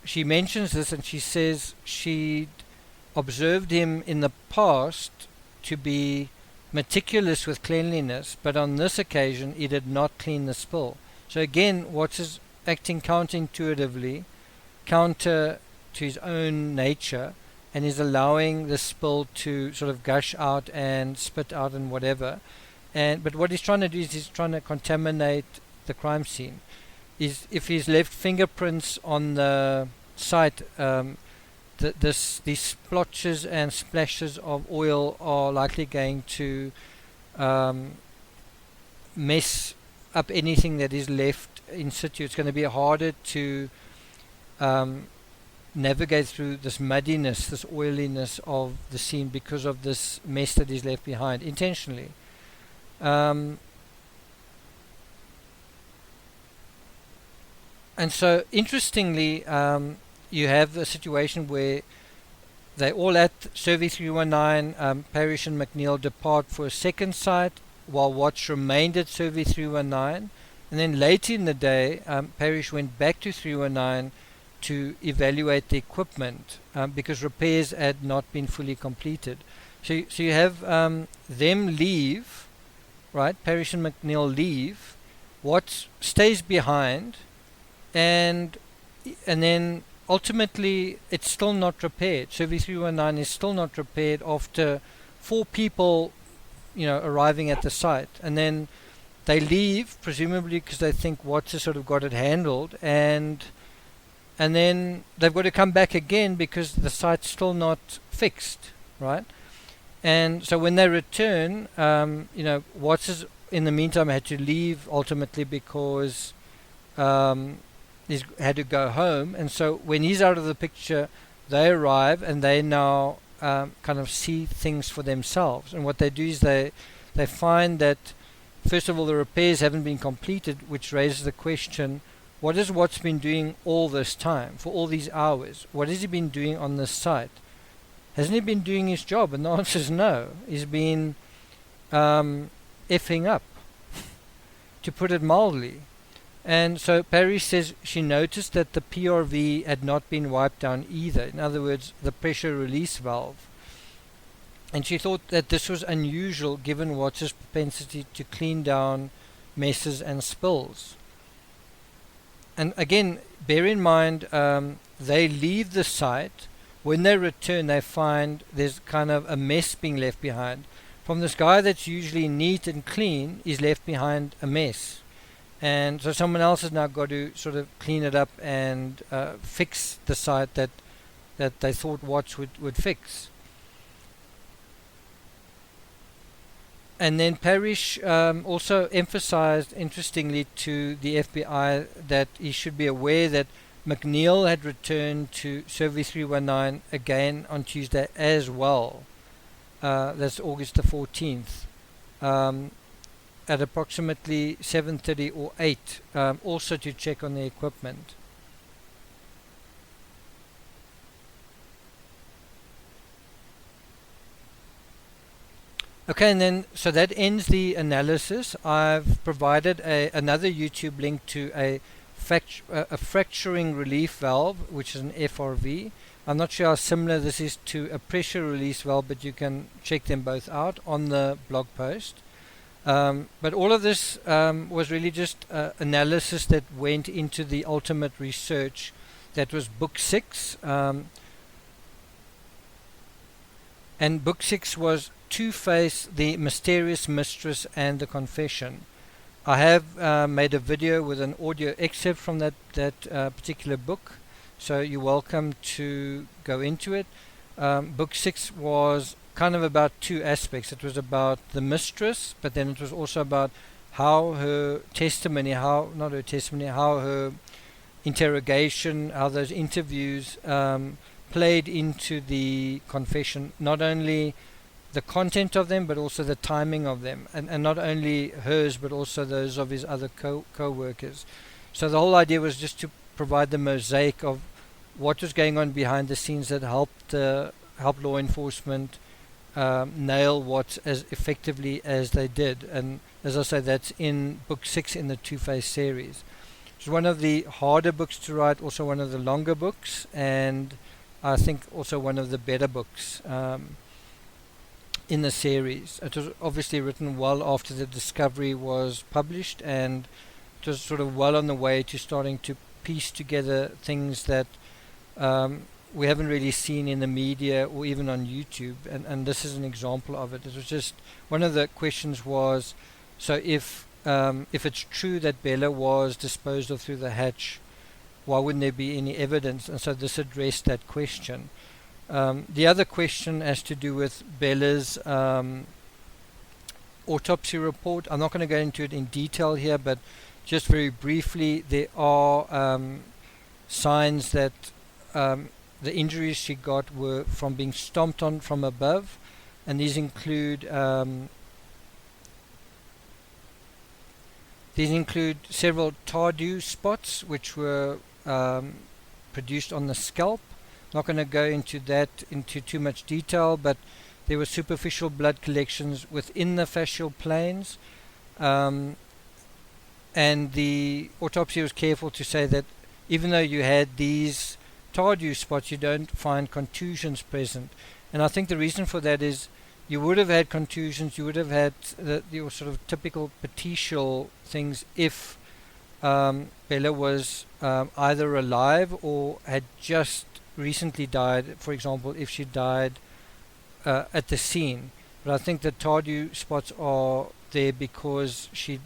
she mentions this, and she says she'd observed him in the past to be meticulous with cleanliness, but on this occasion he did not clean the spill. So again, Watts is acting counterintuitively, counter to his own nature, and is allowing the spill to sort of gush out and spit out and whatever. But what he's trying to do is he's trying to contaminate the crime scene. If he's left fingerprints on the site, these splotches and splashes of oil are likely going to mess up anything that is left in situ. It's going to be harder to navigate through this muddiness, this oiliness of the scene because of this mess that is left behind intentionally. And so, interestingly, you have a situation where they all at Survey 319, Parrish and McNeil depart for a second site, while Watts remained at Survey 319. And then later in the day, Parrish went back to 319 to evaluate the equipment because repairs had not been fully completed. So you have them leave, right? Parrish and McNeil leave. Watts stays behind. And then ultimately it's still not repaired. Survey 319 is still not repaired after 4 people, arriving at the site. And then they leave, presumably because they think Watts has sort of got it handled, and then they've got to come back again because the site's still not fixed, right? And so when they return, Watts has in the meantime had to leave ultimately because he's had to go home. And so when he's out of the picture, they arrive and they now kind of see things for themselves. And what they do is they find that, first of all, the repairs haven't been completed, which raises the question, what has Watts been doing all this time, for all these hours? What has he been doing on this site? Hasn't he been doing his job? And the answer is no. He's been effing up, to put it mildly. And so Parrish says she noticed that the PRV had not been wiped down either. In other words, the pressure release valve. And she thought that this was unusual given Watts' propensity to clean down messes and spills. And again, bear in mind, they leave the site. When they return, they find there's kind of a mess being left behind. From this guy that's usually neat and clean, is left behind a mess. And so someone else has now got to sort of clean it up and fix the site that they thought Watts would fix. And then Parrish also emphasized, interestingly, to the FBI that he should be aware that McNeil had returned to Survey 319 again on Tuesday as well. That's August the 14th. at approximately 7:30 or 8, also to check on the equipment. Okay, and then so that ends the analysis. I've provided another YouTube link to a fracturing relief valve, which is an FRV. I'm not sure how similar this is to a pressure release valve, but you can check them both out on the blog post. But all of this was really just analysis that went into the ultimate research. That was book 6. And book 6 was Two-Face, the Mysterious Mistress, and the Confession. I have made a video with an audio excerpt from that particular book, so you're welcome to go into it. Book 6 was kind of about two aspects. It was about the mistress, but then it was also about how her testimony, how her interrogation, how those interviews played into the confession, not only the content of them, but also the timing of them, and not only hers, but also those of his other co-workers. So the whole idea was just to provide the mosaic of what was going on behind the scenes that helped law enforcement nail what as effectively as they did. And as I say, that's in book 6 in the Two-Face series. It's one of the harder books to write, also one of the longer books, and I think also one of the better books in the series. It was obviously written well after the discovery was published, and it was sort of well on the way to starting to piece together things that we haven't really seen in the media or even on YouTube, and this is an example of it. It was just one of the questions was, so if it's true that Bella was disposed of through the hatch, why wouldn't there be any evidence? And so this addressed that question. The other question has to do with Bella's autopsy report. I'm not going to go into it in detail here, but just very briefly, there are signs that the injuries she got were from being stomped on from above, and these include several Tardieu spots, which were produced on the scalp. Not going to go into too much detail, but there were superficial blood collections within the fascial planes, and the autopsy was careful to say that even though you had these Tardieu spots, you don't find contusions present. And I think the reason for that is you would have had contusions, you would have had your sort of typical petechial things if Bella was either alive or had just recently died. For example, if she died at the scene. But I think the Tardieu spots are there because she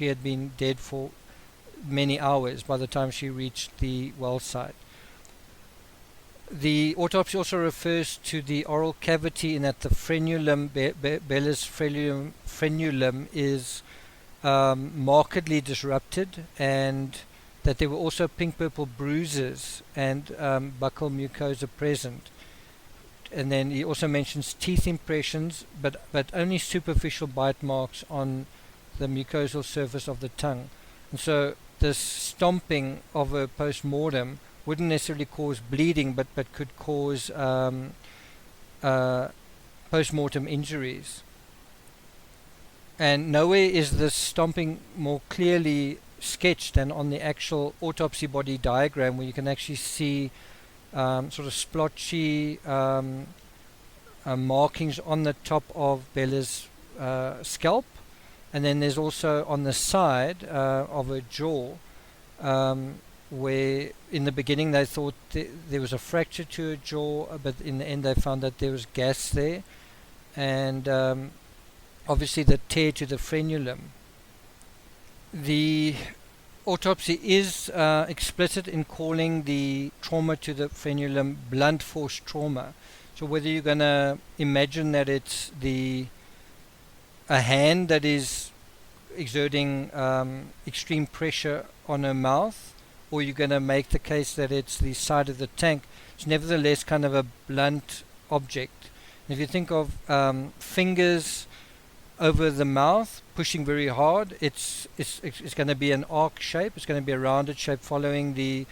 had been dead for many hours by the time she reached the well site. The autopsy also refers to the oral cavity in that the frenulum, Bella's frenulum is markedly disrupted, and that there were also pink-purple bruises and buccal mucosa present. And then he also mentions teeth impressions, but only superficial bite marks on the mucosal surface of the tongue. And so this stomping of a post-mortem wouldn't necessarily cause bleeding, but could cause post-mortem injuries. And nowhere is this stomping more clearly sketched than on the actual autopsy body diagram, where you can actually see sort of splotchy markings on the top of Bella's scalp, and then there's also on the side of her jaw, where in the beginning they thought there was a fracture to her jaw, but in the end they found that there was gas there, and obviously the tear to the frenulum. The autopsy is explicit in calling the trauma to the frenulum blunt force trauma. So whether you're going to imagine that it's a hand that is exerting extreme pressure on her mouth, or you're going to make the case that it's the side of the tank, it's nevertheless kind of a blunt object. And if you think of fingers over the mouth, pushing very hard, it's going to be an arc shape. It's going to be a rounded shape following the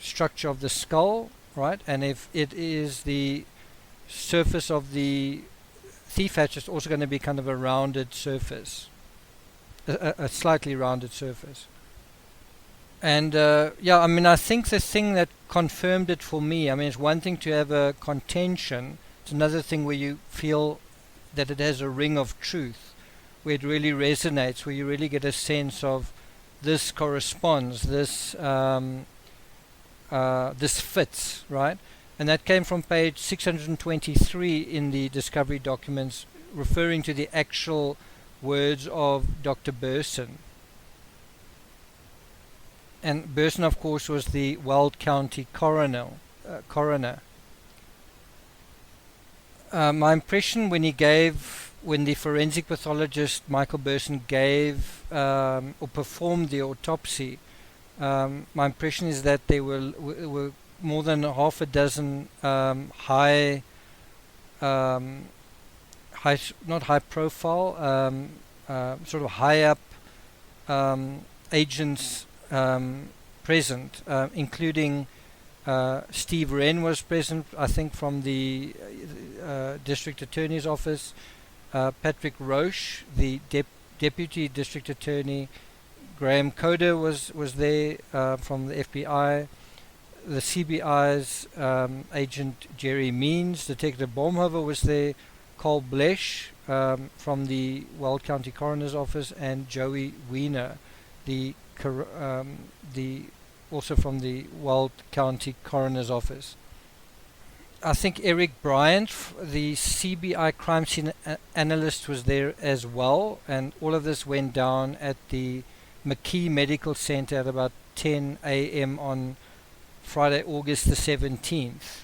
structure of the skull, right? And if it is the surface of the thief hatch, it's also going to be kind of a rounded surface, a slightly rounded surface. And yeah, I mean, I think the thing that confirmed it for me, I mean, it's one thing to have a contention. It's another thing where you feel that it has a ring of truth, where it really resonates, where you really get a sense of this corresponds, this this fits, right? And that came from page 623 in the discovery documents, referring to the actual words of Dr. Burson. And Burson, of course, was the Weld County coroner. My impression when the forensic pathologist Michael Burson gave or performed the autopsy, my impression is that there were more than half a dozen high, not high profile, sort of high up agents present, including Steve Wren was present, I think, from the District Attorney's Office, Patrick Roche, the Deputy District Attorney, Graham Coder was there from the FBI, the CBI's agent Jerry Means, Detective Baumhofer was there, Carl Blesch from the Weld County Coroner's Office, and Joey Wiener, also from the Weld County Coroner's Office. I think Eric Bryant, the CBI crime scene analyst, was there as well, and all of this went down at the McKee Medical Center at about 10 a.m. on Friday, August the 17th.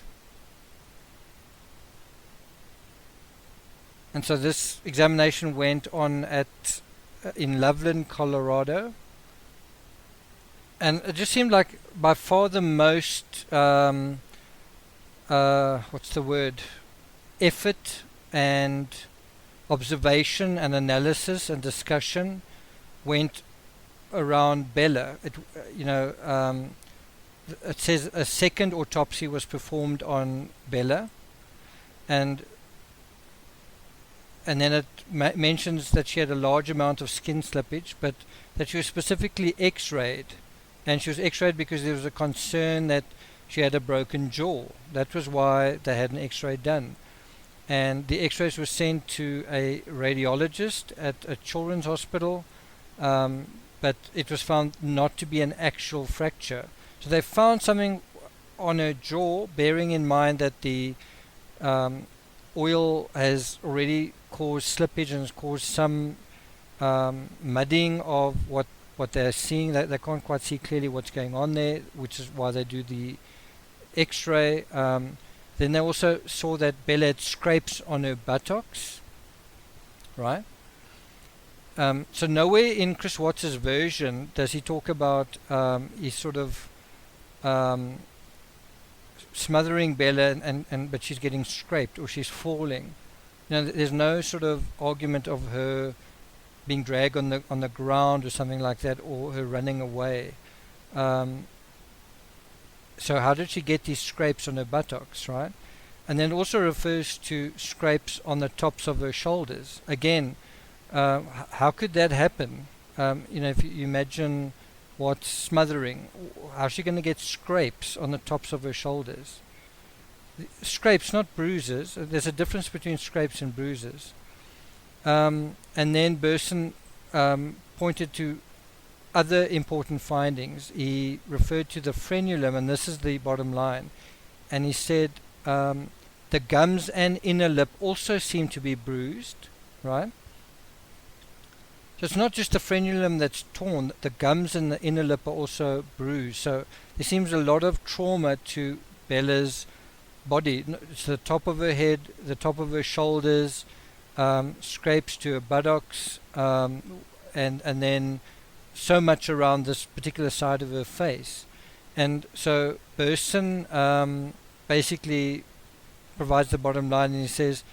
And so this examination went on in Loveland, Colorado. And it just seemed like by far the most, effort and observation and analysis and discussion went around Bella. It says a second autopsy was performed on Bella, and then it mentions that she had a large amount of skin slippage, but that she was specifically x-rayed. And she was x-rayed because there was a concern that she had a broken jaw. That was why they had an x-ray done. And the x-rays were sent to a radiologist at a children's hospital, but it was found not to be an actual fracture. So they found something on her jaw, bearing in mind that the oil has already caused slippage and has caused some mudding of what they're seeing. They can't quite see clearly what's going on there, which is why they do the x-ray. Then they also saw that Bella had scrapes on her buttocks, right? So nowhere in Chris Watts' version does he talk about he's sort of smothering Bella but she's getting scraped or she's falling. There's no sort of argument of her being dragged on the ground or something like that, or her running away. So how did she get these scrapes on her buttocks, right? And then it also refers to scrapes on the tops of her shoulders. Again, how could that happen? If you imagine what's smothering, how's she going to get scrapes on the tops of her shoulders? Scrapes, not bruises. There's a difference between scrapes and bruises. And then Burson pointed to other important findings. He referred to the frenulum, and this is the bottom line. And he said the gums and inner lip also seem to be bruised, right? So it's not just the frenulum that's torn, the gums and the inner lip are also bruised. So there seems a lot of trauma to Bella's body. It's the top of her head, the top of her shoulders, scrapes to her buttocks, and then so much around this particular side of her face. And so Burson basically provides the bottom line, and he says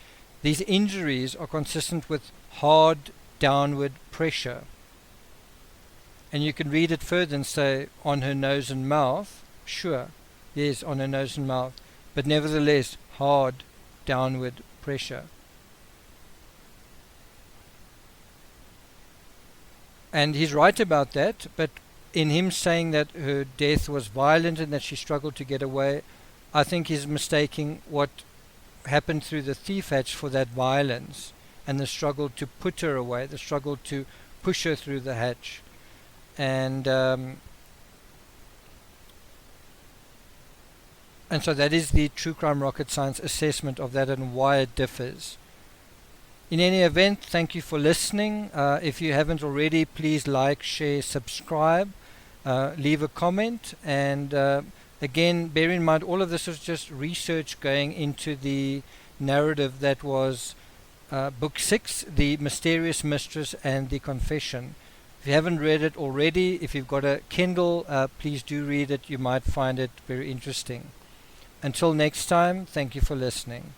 These injuries are consistent with hard downward pressure. And you can read it further and say, on her nose and mouth. Sure, yes, on her nose and mouth. But nevertheless, hard downward pressure. And he's right about that, but in him saying that her death was violent and that she struggled to get away, I think he's mistaking what happened through the thief hatch for that violence and the struggle to put her away, the struggle to push her through the hatch. And so that is the True Crime Rocket Science assessment of that and why it differs. In any event, thank you for listening. If you haven't already, please like, share, subscribe, leave a comment, and again, bear in mind all of this was just research going into the narrative that was Book 6, The Mysterious Mistress and the Confession. If you haven't read it already, if you've got a Kindle, please do read it. You might find it very interesting. Until next time, thank you for listening.